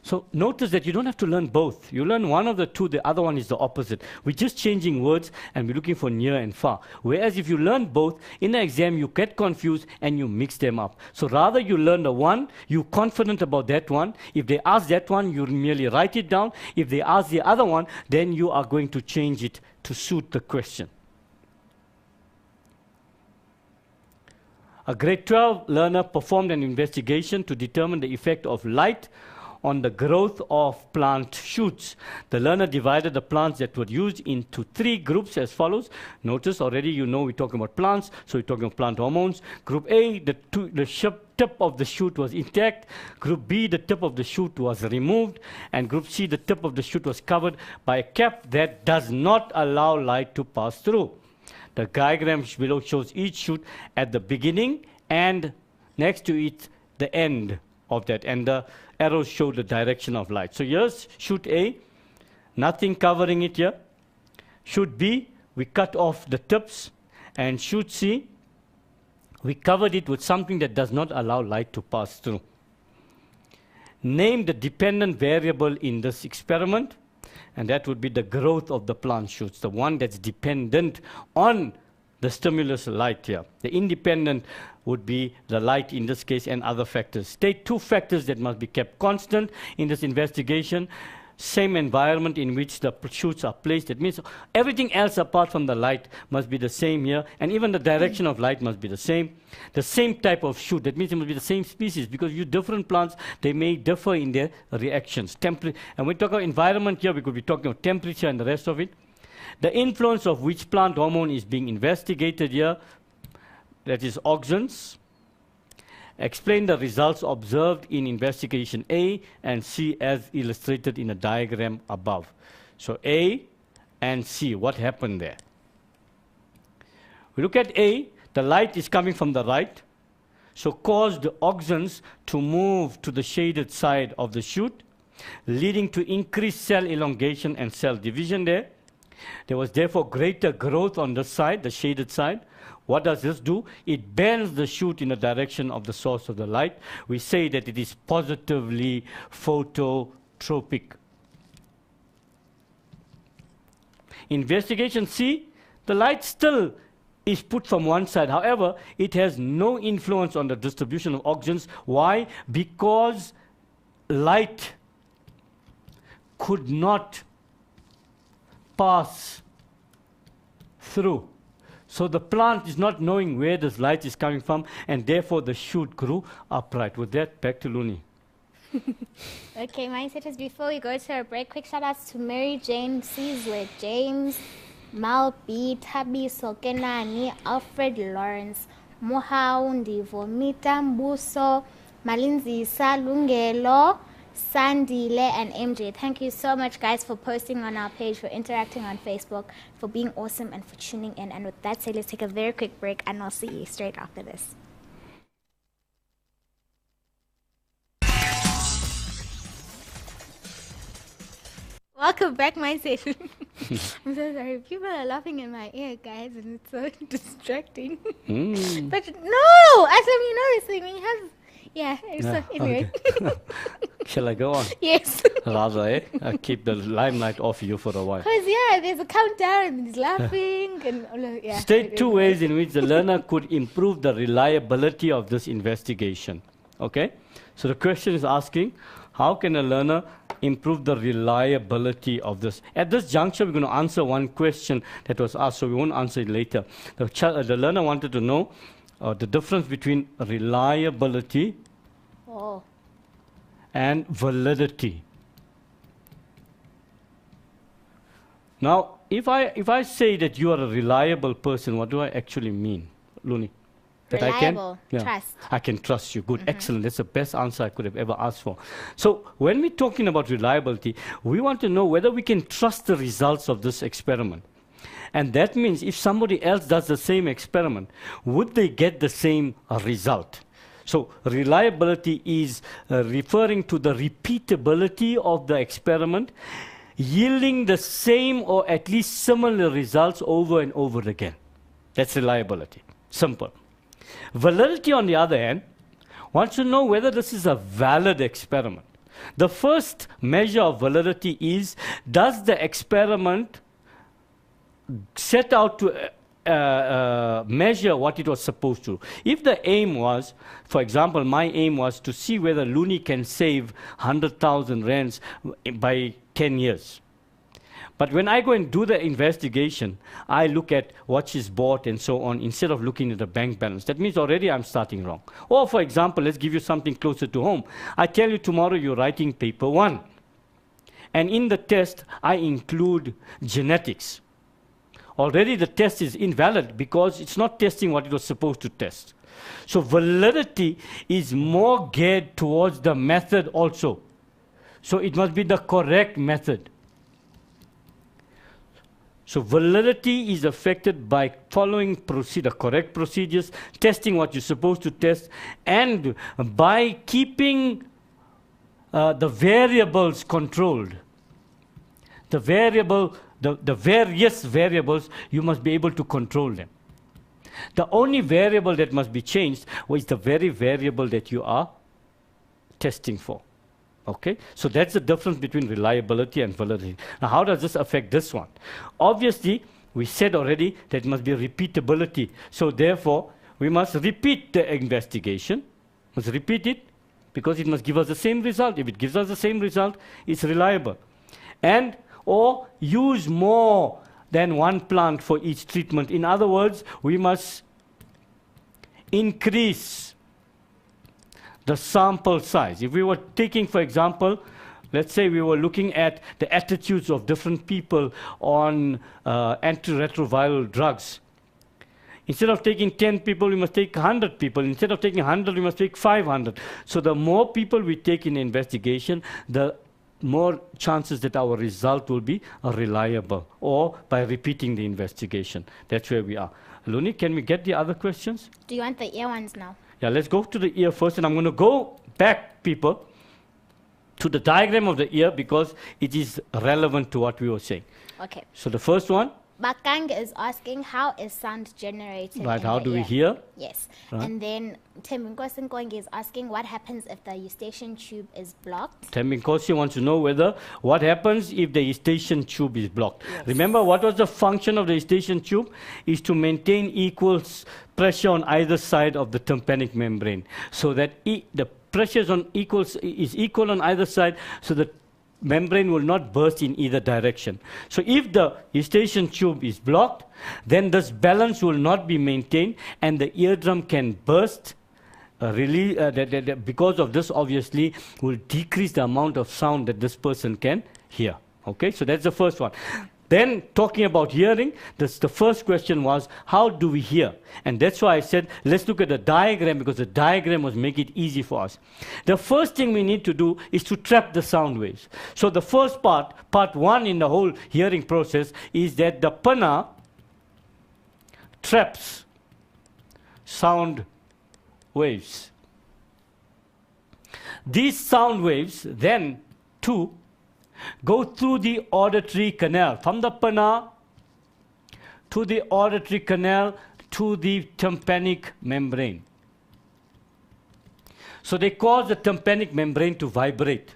So notice that you don't have to learn both. You learn one of the two, the other one is the opposite. We're just changing words and we're looking for near and far. Whereas if you learn both, in the exam you get confused and you mix them up. So rather you learn the one, you're confident about that one. If they ask that one, you merely write it down. If they ask the other one, then you are going to change it to suit the question. A grade 12 learner performed an investigation to determine the effect of light on the growth of plant shoots. The learner divided the plants that were used into 3 groups as follows. Notice already you know we're talking about plants, so we're talking about plant hormones. Group A, the tip of the shoot was intact. Group B, the tip of the shoot was removed. And Group C, the tip of the shoot was covered by a cap that does not allow light to pass through. The diagram below shows each shoot at the beginning and next to it the end of that, and the arrows show the direction of light. So here's shoot A, nothing covering it here. Shoot B, we cut off the tips, and shoot C, we covered it with something that does not allow light to pass through. Name the dependent variable in this experiment, and that would be the growth of the plant shoots, the one that's dependent on the stimulus light here. The independent would be the light in this case and other factors. State 2 factors that must be kept constant in this investigation. Same environment in which the shoots are placed. That means everything else apart from the light must be the same here, and even the direction of light must be the same. The same type of shoot, that means it must be the same species, because you different plants, they may differ in their reactions. And when we talk about environment here, we could be talking about temperature and the rest of it. The influence of which plant hormone is being investigated here, that is auxins. Explain the results observed in investigation A and C as illustrated in the diagram above. So A and C, what happened there? We look at A, the light is coming from the right, so caused the auxins to move to the shaded side of the shoot, leading to increased cell elongation and cell division there. There was therefore greater growth on this side, the shaded side. What does this do? It bends the shoot in the direction of the source of the light. We say that it is positively phototropic. Investigation C, the light still is put from one side. However, it has no influence on the distribution of auxins. Why? Because light could not pass through. So the plant is not knowing where this light is coming from, and therefore the shoot grew upright. With that, back to Luni. Okay, Mindsetters, before we go to a break, quick shout outs to Mary Jane Ceslet, James, Mal B, Tabi Sokenani, Alfred Lawrence, Mohaundi, Vomita Mbuso, Malinzi Salungelo, Sandile, and MJ. Thank you so much, guys, for posting on our page, for interacting on Facebook, for being awesome, and for tuning in. And with that said, let's take a very quick break, and I'll see you straight after this. Welcome back, Mindset. I'm so sorry. People are laughing in my ear, guys, and it's so distracting. But no, as I'm noticing, we have. Yeah, so anyway. Okay. Shall I go on? Yes. Rather, eh? I'll keep the limelight off you for a while. Because, yeah, there's a countdown and he's laughing. And yeah. State 2 ways in which the learner could improve the reliability of this investigation. Okay? So the question is asking, how can a learner improve the reliability of this? At this juncture, we're going to answer one question that was asked, so we won't answer it later. The learner wanted to know the difference between reliability and validity. Now, if I say that you are a reliable person, what do I actually mean, Luni? That reliable, trust. I can trust you. Good, excellent. That's the best answer I could have ever asked for. So when we're talking about reliability, we want to know whether we can trust the results of this experiment. And that means if somebody else does the same experiment, would they get the same result? So reliability is referring to the repeatability of the experiment. yielding the same or at least similar results over and over again. That's reliability. Simple. Validity, on the other hand, wants to know whether this is a valid experiment. The first measure of validity is, does the experiment set out to measure what it was supposed to? If the aim was, for example, my aim was to see whether Looney can save 100,000 rands by 10 years. But when I go and do the investigation, I look at what she's bought and so on, instead of looking at the bank balance. That means already I'm starting wrong. Or, for example, let's give you something closer to home. I tell you tomorrow you're writing paper 1. And in the test, I include genetics. Already the test is invalid because it's not testing what it was supposed to test. So validity is more geared towards the method also. So it must be the correct method. So validity is affected by following correct procedures, testing what you're supposed to test, and by keeping the variables controlled. The various variables, you must be able to control them. The only variable that must be changed is the very variable that you are testing for. Okay, so that's the difference between reliability and validity. Now, how does this affect this one? Obviously, we said already that it must be repeatability. So therefore, we must repeat the investigation. Must repeat it because it must give us the same result. If it gives us the same result, it's reliable. And or use more than one plant for each treatment. In other words, we must increase the sample size. If we were taking, for example, let's say we were looking at the attitudes of different people on antiretroviral drugs. Instead of taking 10 people, we must take 100 people. Instead of taking 100, we must take 500. So the more people we take in the investigation, the more chances that our result will be reliable, or by repeating the investigation. That's where we are. Looney, can we get the other questions? Do you want the ear ones now? Yeah, let's go to the ear first, and I'm going to go back, people, to the diagram of the ear because it is relevant to what we were saying. Okay. So the first one. Bakang is asking, how is sound generated? Right, in how the do ear? we hear? Yes. Right. And then Tembinkosi is asking, what happens if the eustachian tube is blocked? Tembinkosi wants to know whether what happens if the eustachian tube is blocked. Yes. Remember, what was the function of the eustachian tube? Is to maintain equal pressure on either side of the tympanic membrane, so that the pressure is equal on either side, so that membrane will not burst in either direction. So if the eustachian tube is blocked, then this balance will not be maintained and the eardrum can burst. Because of this, obviously, will decrease the amount of sound that this person can hear. Okay, so that's the first one. Then, talking about hearing, the first question was, how do we hear? And that's why I said, let's look at the diagram, because the diagram will make it easy for us. The first thing we need to do is to trap the sound waves. So the first part 1 in the whole hearing process, is that the pinna traps sound waves. These sound waves then, too, go through the auditory canal, from the pinna to the auditory canal to the tympanic membrane. So they cause the tympanic membrane to vibrate.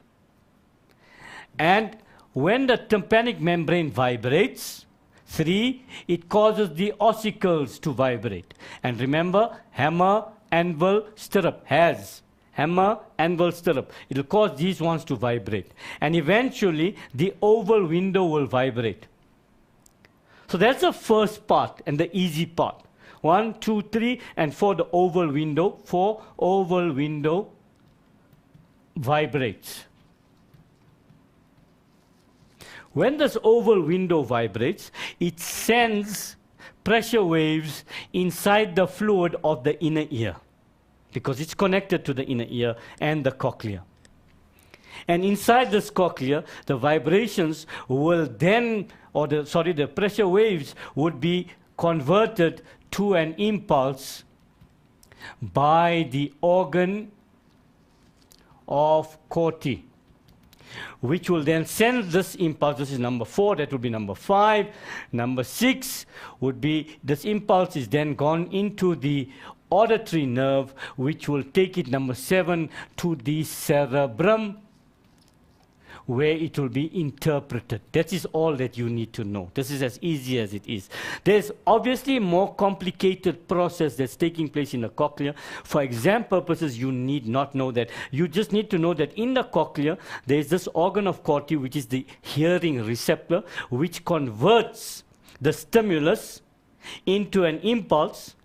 And when the tympanic membrane vibrates, 3, it causes the ossicles to vibrate. And remember, hammer, anvil, stirrup has. Hammer, anvil, stirrup. It will cause these ones to vibrate. And eventually, the oval window will vibrate. So that's the first part and the easy part. 1, 2, 3, and 4, the oval window. 4, oval window vibrates. When this oval window vibrates, it sends pressure waves inside the fluid of the inner ear, because it's connected to the inner ear and the cochlea. And inside this cochlea, the vibrations will then, the pressure waves would be converted to an impulse by the organ of Corti. which will then send this impulse. This is number 4, that will be number 5. Number 6 would be this impulse is then gone into the auditory nerve, which will take it, number 7, to the cerebrum, where it will be interpreted. That is all that you need to know. This is as easy as it is. There's obviously a more complicated process that's taking place in the cochlea. For exam purposes, you need not know that. You just need to know that in the cochlea, there's this organ of Corti, which is the hearing receptor, which converts the stimulus into an impulse,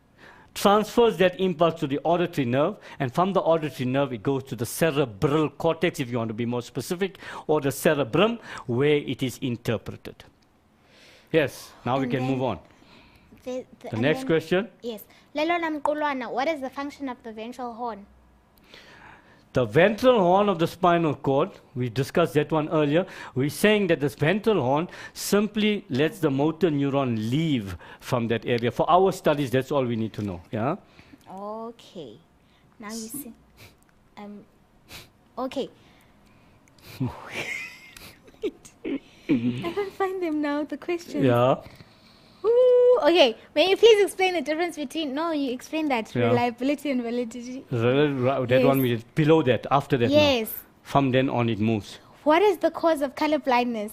transfers that impulse to the auditory nerve, and from the auditory nerve it goes to the cerebral cortex, if you want to be more specific, or the cerebrum, where it is interpreted. Yes, now we can move on. The next question? Yes. Lelona Mkulwana, what is the function of the ventral horn? The ventral horn of the spinal cord, we discussed that one earlier. We're saying that this ventral horn simply lets the motor neuron leave from that area. For our studies, that's all we need to know. Yeah? Okay. Now you see. Okay. I can't find them now, the questions. Yeah. Ooh, okay, may you please explain the difference between, no, you explained that, reliability and validity. That one, we did below that, after that. Yes. Now. From then on, it moves. What is the cause of color blindness?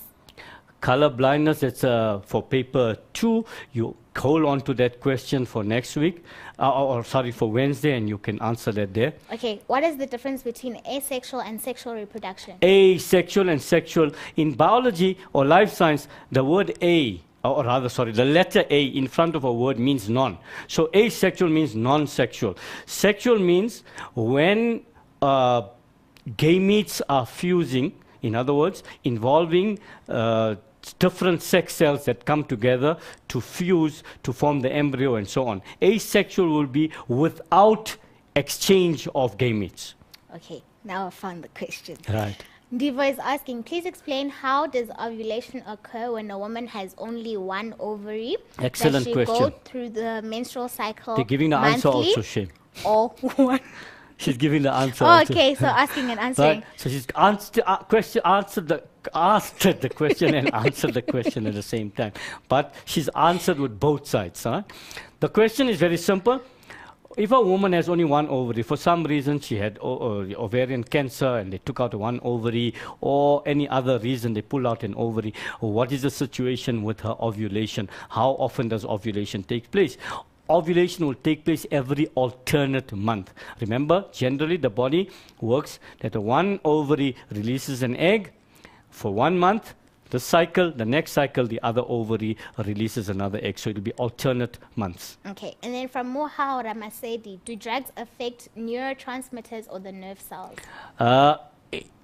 Color blindness, it's for paper 2. You hold on to that question for next week, or sorry, for Wednesday, and you can answer that there. Okay, what is the difference between asexual and sexual reproduction? Asexual and sexual. In biology or life science, the word a, or rather, sorry, the letter A in front of a word means non. So asexual means non-sexual. Sexual means when gametes are fusing, in other words, involving different sex cells that come together to fuse to form the embryo and so on. Asexual will be without exchange of gametes. Okay, now I found the question. Right. Diva is asking, please explain how does ovulation occur when a woman has only one ovary? Excellent question. Does she go through the menstrual cycle? They're giving the answer also, Shane. Or one? She's giving the answer. Oh, okay, so asking and answering. Right. So she's asked the question and answered the question at the same time. But she's answered with both sides. Huh? The question is very simple. If a woman has only one ovary, for some reason she had ovarian cancer and they took out one ovary, or any other reason they pull out an ovary, what is the situation with her ovulation? How often does ovulation take place? Ovulation will take place every alternate month. Remember, generally the body works that one ovary releases an egg for 1 month. The cycle, the next cycle, the other ovary releases another egg. So it will be alternate months. Okay, and then from Mohao Ramasedi, do drugs affect neurotransmitters or the nerve cells?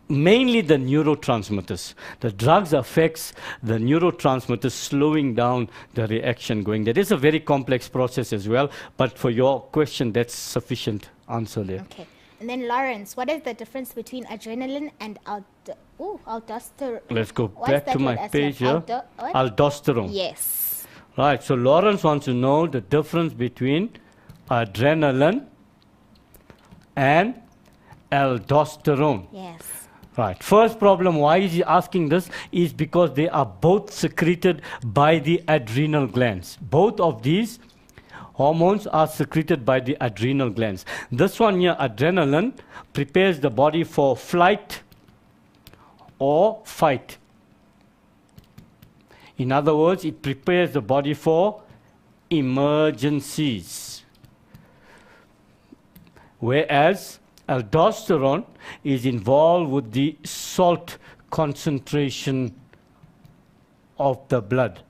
Mainly the neurotransmitters. The drugs affects the neurotransmitters, slowing down the reaction going. That is a very complex process as well, but for your question, that's sufficient answer there. Okay. And then Lawrence, what is the difference between adrenaline and aldosterone? Let's go back to my page here. Aldosterone. Yes. Right, so Lawrence wants to know the difference between adrenaline and aldosterone. Yes. Right. First problem, why is he asking this, is because they are both secreted by the adrenal glands. Both of these hormones are secreted by the adrenal glands. This one here, adrenaline, prepares the body for flight or fight. In other words, it prepares the body for emergencies. Whereas aldosterone is involved with the salt concentration of the blood.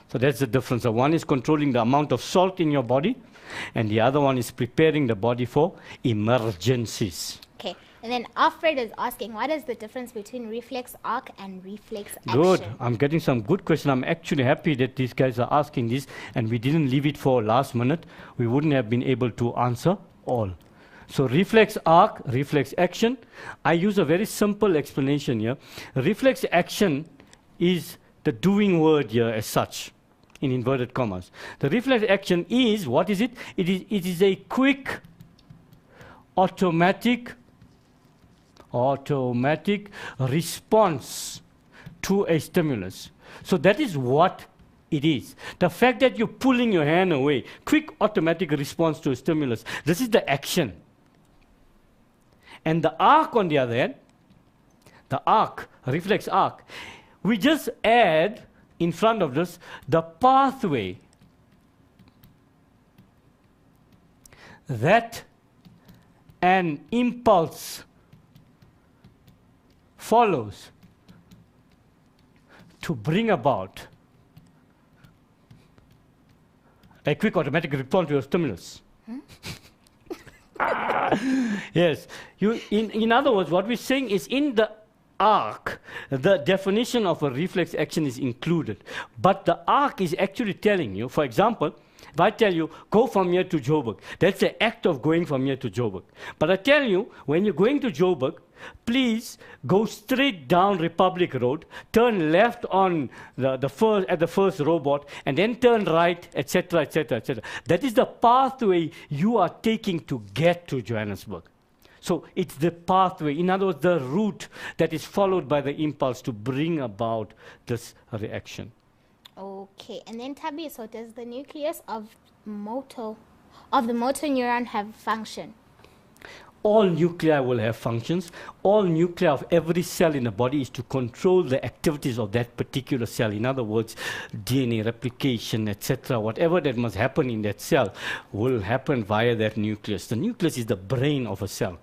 So that's the difference. So one is controlling the amount of salt in your body, and the other one is preparing the body for emergencies. Okay. And then Alfred is asking, what is the difference between reflex arc and reflex action? Good. I'm getting some good questions. I'm actually happy that these guys are asking this, and we didn't leave it for last minute. We wouldn't have been able to answer all. So reflex arc, reflex action. I use a very simple explanation here. Reflex action is the doing word here as such, in inverted commas. The reflex action is, what is it? It is a quick, automatic automatic response to a stimulus. So that is what it is. The fact that you're pulling your hand away, quick automatic response to a stimulus, this is the action. And the arc, on the other hand, the arc, reflex arc, we just add in front of this the pathway that an impulse follows to bring about a quick automatic response to a stimulus. Yes. In other words, what we're saying is in the arc, the definition of a reflex action is included. But the arc is actually telling you, for example, if I tell you, go from here to Joburg, that's the act of going from here to Joburg. But I tell you, when you're going to Joburg, please go straight down Republic Road, turn left on the first robot, and then turn right, etc., etc., etc. That is the pathway you are taking to get to Johannesburg. So it's the pathway, in other words, the route that is followed by the impulse to bring about this reaction. Okay, and then Tabi, so does the nucleus of the motor neuron have function? All nuclei will have functions. All nuclei of every cell in the body is to control the activities of that particular cell. In other words, DNA replication, etc. Whatever that must happen in that cell will happen via that nucleus. The nucleus is the brain of a cell.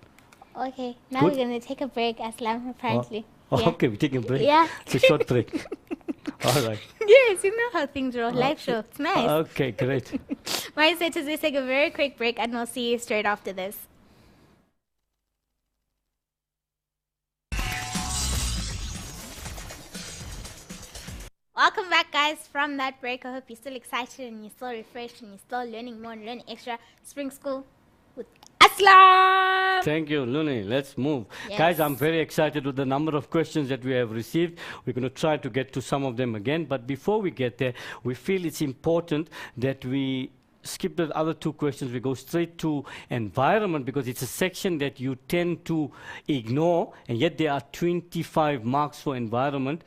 Okay, now we're going to take a break, Aslam, apparently. Oh, yeah. Okay, we're taking a break. Yeah. It's a short break. All right. Yes, you know how things roll. Live show. It's nice. Okay, great. My setters, let's take a very quick break and we'll see you straight after this. Welcome back, guys, from that break. I hope you're still excited and you're still refreshed and you're still learning more and learning extra. Spring School with Aslam. Thank you, Luni. Let's move. Yes. Guys, I'm very excited with the number of questions that we have received. We're going to try to get to some of them again. But before we get there, we feel it's important that we skip the other two questions. We go straight to environment because it's a section that you tend to ignore. And yet there are 25 marks for environment.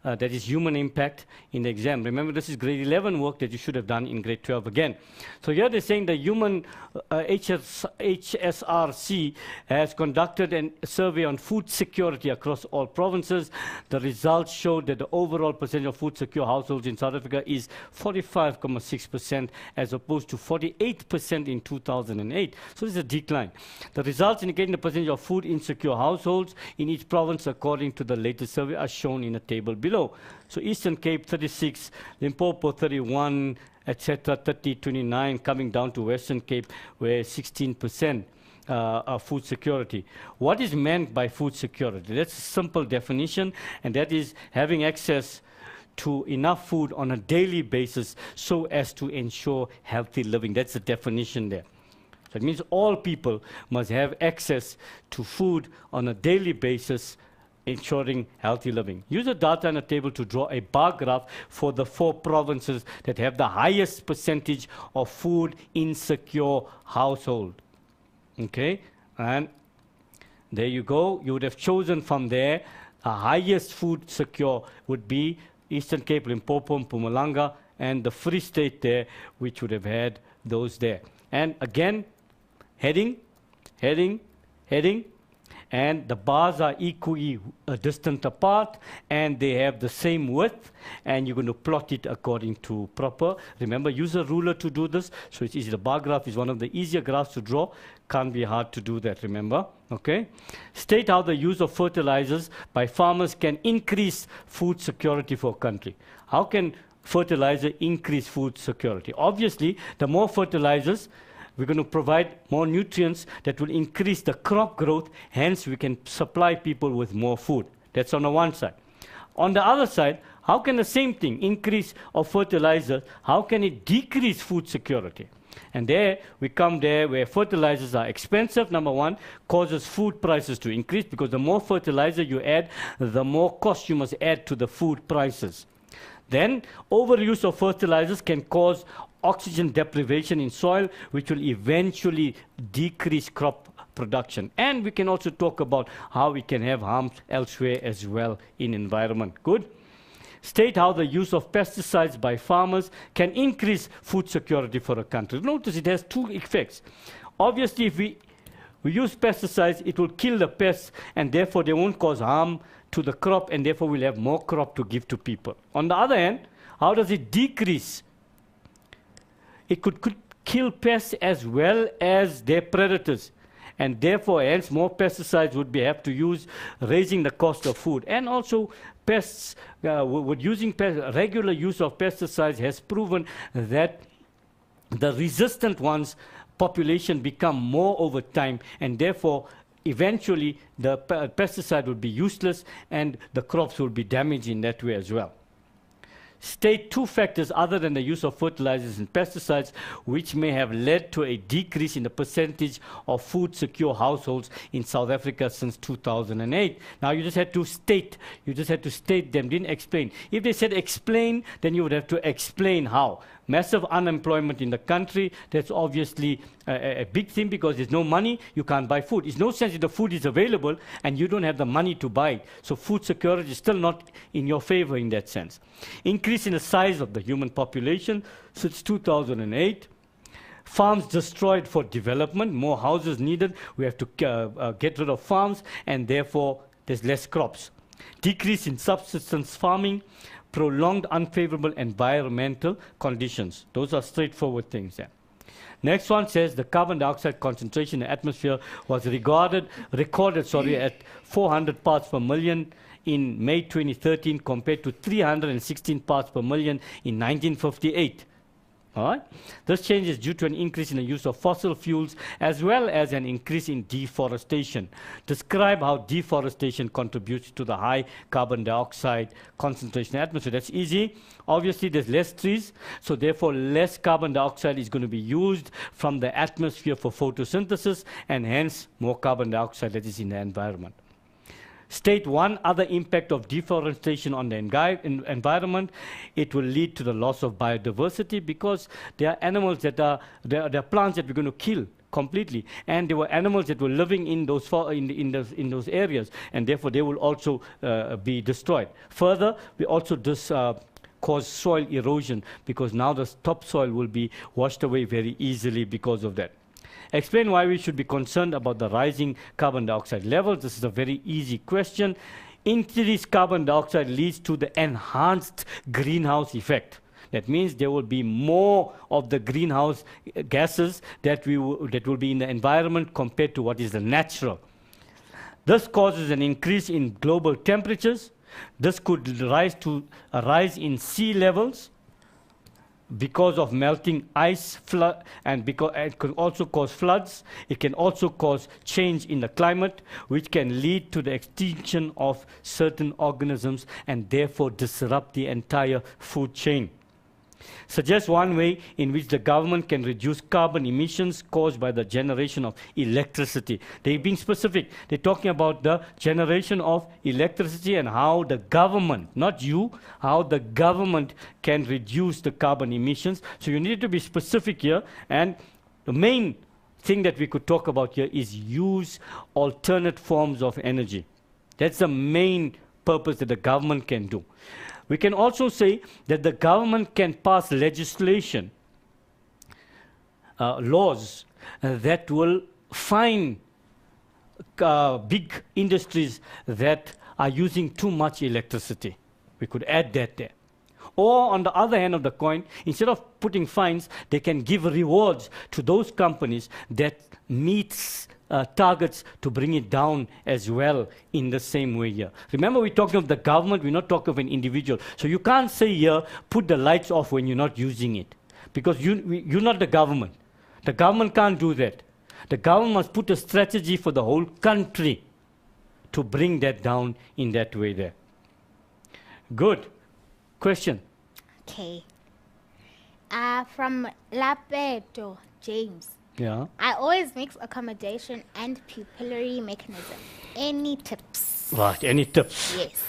That is human impact in the exam. Remember, this is grade 11 work that you should have done in grade 12 again. So here they're saying the human HSRC has conducted a survey on food security across all provinces. The results showed that the overall percentage of food secure households in South Africa is 45.6% as opposed to 48% in 2008. So this is a decline. The results indicating the percentage of food insecure households in each province according to the latest survey are shown in a table below. So Eastern Cape 36, Limpopo 31, etc., 30, 29, coming down to Western Cape where 16% of food security. What is meant by food security? That's a simple definition, and that is having access to enough food on a daily basis so as to ensure healthy living. That's the definition there. So it means all people must have access to food on a daily basis, ensuring healthy living. Use the data in a table to draw a bar graph for the 4 provinces that have the highest percentage of food insecure household. Okay, and there you go. You would have chosen from there the highest food secure would be Eastern Cape, Limpopo, Mpumalanga, and the Free State there, which would have had those there. And again, heading, and the bars are equally distant apart, and they have the same width, and you're going to plot it according to proper. Remember, use a ruler to do this, so it's easy. The bar graph is one of the easier graphs to draw. Can't be hard to do that, remember? Okay? State how the use of fertilizers by farmers can increase food security for a country. How can fertilizer increase food security? Obviously, the more fertilizers, we're going to provide more nutrients that will increase the crop growth, hence we can supply people with more food. That's on the one side. On the other side, how can the same thing, increase of fertilizer, how can it decrease food security? And there, we come there where fertilizers are expensive, number one, causes food prices to increase because the more fertilizer you add, the more cost you must add to the food prices. Then, overuse of fertilizers can cause oxygen deprivation in soil, which will eventually decrease crop production. And we can also talk about how we can have harms elsewhere as well in environment. Good? State how the use of pesticides by farmers can increase food security for a country. Notice it has two effects. Obviously, if we use pesticides, it will kill the pests, and therefore they won't cause harm to the crop, and therefore we'll have more crop to give to people. On the other hand, how does it decrease? It could kill pests as well as their predators, and therefore hence more pesticides would be have to use, raising the cost of food. And also pests, with using regular use of pesticides has proven that the resistant ones population become more over time, and therefore eventually the pesticide will be useless and the crops will be damaged in that way as well. State two factors other than the use of fertilizers and pesticides which may have led to a decrease in the percentage of food secure households in South Africa since 2008. Now you just had to state them, didn't explain. If they said explain, then you would have to explain how. Massive unemployment in the country, that's obviously a big thing because there's no money, you can't buy food. It's no sense if the food is available and you don't have the money to buy it. So food security is still not in your favor in that sense. Increase in the size of the human population since 2008. Farms destroyed for development, more houses needed, we have to get rid of farms, and therefore there's less crops. Decrease in subsistence farming, prolonged unfavorable environmental conditions. Those are straightforward things there. Next one says the carbon dioxide concentration in the atmosphere was recorded at 400 parts per million in May 2013 compared to 316 parts per million in 1958. All right? This change is due to an increase in the use of fossil fuels as well as an increase in deforestation. Describe how deforestation contributes to the high carbon dioxide concentration in the atmosphere. That's easy. Obviously, there's less trees, so therefore less carbon dioxide is going to be used from the atmosphere for photosynthesis, and hence more carbon dioxide that is in the environment. State one other impact of deforestation on the environment. It will lead to the loss of biodiversity because there are animals that are, there are plants that we're going to kill completely, and there were animals that were living in those in those areas, and therefore they will also be destroyed. Further, we also cause soil erosion because now the topsoil will be washed away very easily because of that. Explain why we should be concerned about the rising carbon dioxide levels. This is a very easy question. Increased carbon dioxide leads to the enhanced greenhouse effect. That means there will be more of the greenhouse gases that will be in the environment compared to what is the natural. This causes an increase in global temperatures. This could rise to a rise in sea levels because of melting ice, and because it can also cause floods. It can also cause change in the climate, which can lead to the extinction of certain organisms and therefore disrupt the entire food chain. Suggest one way in which the government can reduce carbon emissions caused by the generation of electricity. They're being specific. They're talking about the generation of electricity and how the government, not you, how the government can reduce the carbon emissions. So you need to be specific here, and the main thing that we could talk about here is use alternate forms of energy. That's the main purpose that the government can do. We can also say that the government can pass legislation, laws that will fine big industries that are using too much electricity. We could add that there. Or on the other hand of the coin, instead of putting fines, they can give rewards to those companies that meet targets to bring it down as well in the same way here. Remember, we're talking of the government, we're not talking of an individual. So you can't say here, put the lights off when you're not using it. Because you're not the government. The government can't do that. The government must put a strategy for the whole country to bring that down in that way there. Good. Question? Okay. From Lapeto, James. Yeah. I always mix accommodation and pupillary mechanism. Any tips? Right, any tips? Yes.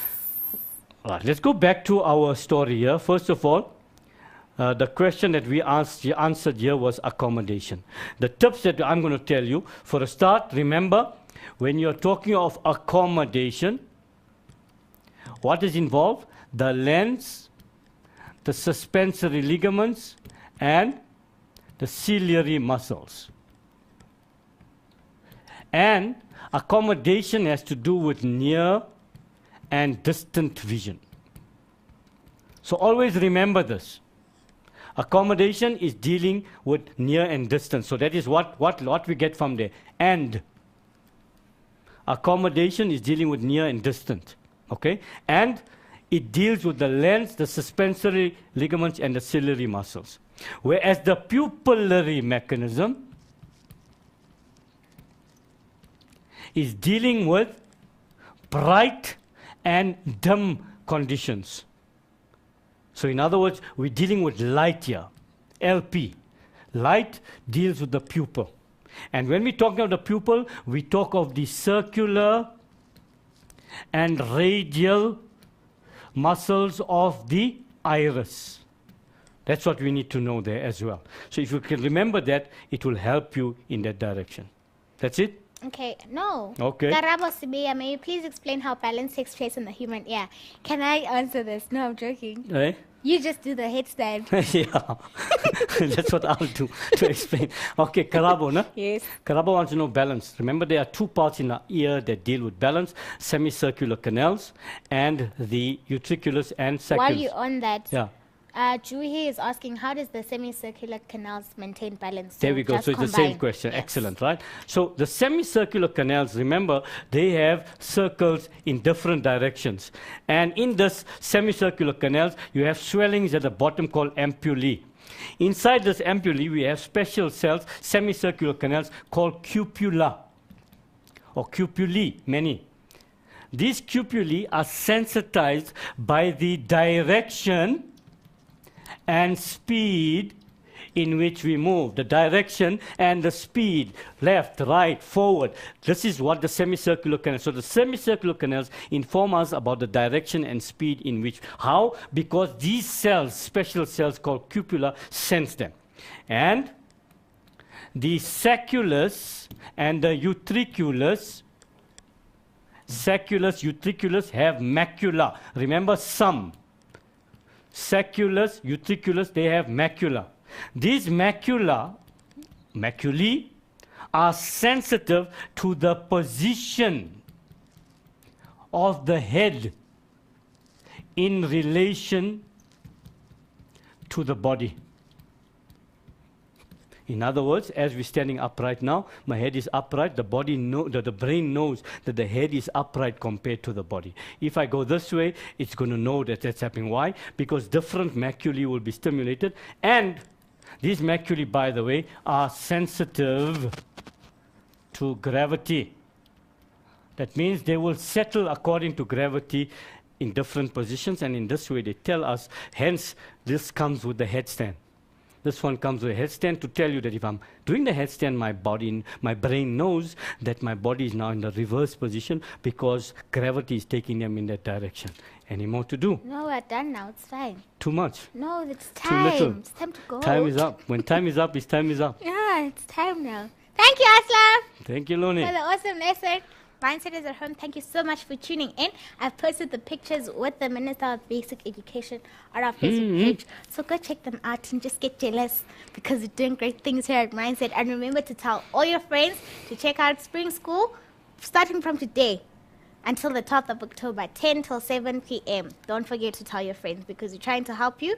Right, let's go back to our story here. First of all, The question that we answered here was accommodation. The tips that I'm going to tell you, for a start, remember, when you're talking of accommodation, what is involved? The lens, the suspensory ligaments, and the ciliary muscles. And accommodation has to do with near and distant vision. So always remember this. Accommodation is dealing with near and distant. So that is what we get from there. And accommodation is dealing with near and distant. Okay? And it deals with the lens, the suspensory ligaments, and the ciliary muscles. Whereas the pupillary mechanism is dealing with bright and dim conditions. So in other words, we're dealing with light here, LP. Light deals with the pupil. And when we talk about the pupil, we talk of the circular and radial muscles of the iris. That's what we need to know there as well. So if you can remember that, it will help you in that direction. That's it? Okay, no. Okay. Karabo Sibiya, may you please explain how balance takes place in the human ear? Can I answer this? No, I'm joking. Eh? You just do the headstand. Yeah. That's what I'll do to explain. Okay, Karabo, no? Yes. Karabo wants to know balance. Remember, there are two parts in our ear that deal with balance, semicircular canals and the utriculus and sacculus. While you're on that, Yeah. Juhi is asking, how does the semicircular canals maintain balance? There we go. just So it's the combine. same question. Yes. Excellent, right? So the semicircular canals, remember, they have circles in different directions. And in this semicircular canals, you have swellings at the bottom called ampullae. Inside this ampullae, we have special cells, semicircular canals, called cupula, or cupullae, many. These cupullae are sensitized by the direction and speed in which we move, the direction and the speed, left, right, forward. This is what the semicircular canals. So the semicircular canals inform us about the direction and speed in which. How? Because these cells, special cells called cupula, sense them. And the sacculus and the utriculus, utriculus have macula. Remember, some. Sacculus, utriculus, they have macula. These maculae are sensitive to the position of the head in relation to the body. In other words, as we're standing upright now, my head is upright, the brain knows that the head is upright compared to the body. If I go this way, it's going to know that that's happening. Why? Because different maculae will be stimulated, and these maculae, by the way, are sensitive to gravity. That means they will settle according to gravity in different positions, and in this way they tell us, hence this comes with the headstand. This one comes with a headstand to tell you that if I'm doing the headstand, my brain knows that my body is now in the reverse position because gravity is taking them in that direction. Any more to do? No, we're done now. It's fine. Too much? No, it's Too time. little? It's time to go. Time is up. When time is up, time is up. Yeah, it's time now. Thank you, Aslam, Thank you, for Loni. the awesome lesson. Mindsetters at home, thank you so much for tuning in. I've posted the pictures with the Minister of Basic Education on our Facebook page. So go check them out and just get jealous because you're doing great things here at Mindset. And remember to tell all your friends to check out Spring School starting from today until the 12th of October, 10 till 7 p.m. Don't forget to tell your friends because we're trying to help you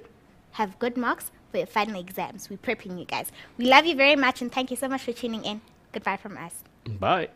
have good marks for your final exams. We're prepping you guys. We love you very much and thank you so much for tuning in. Goodbye from us. Bye.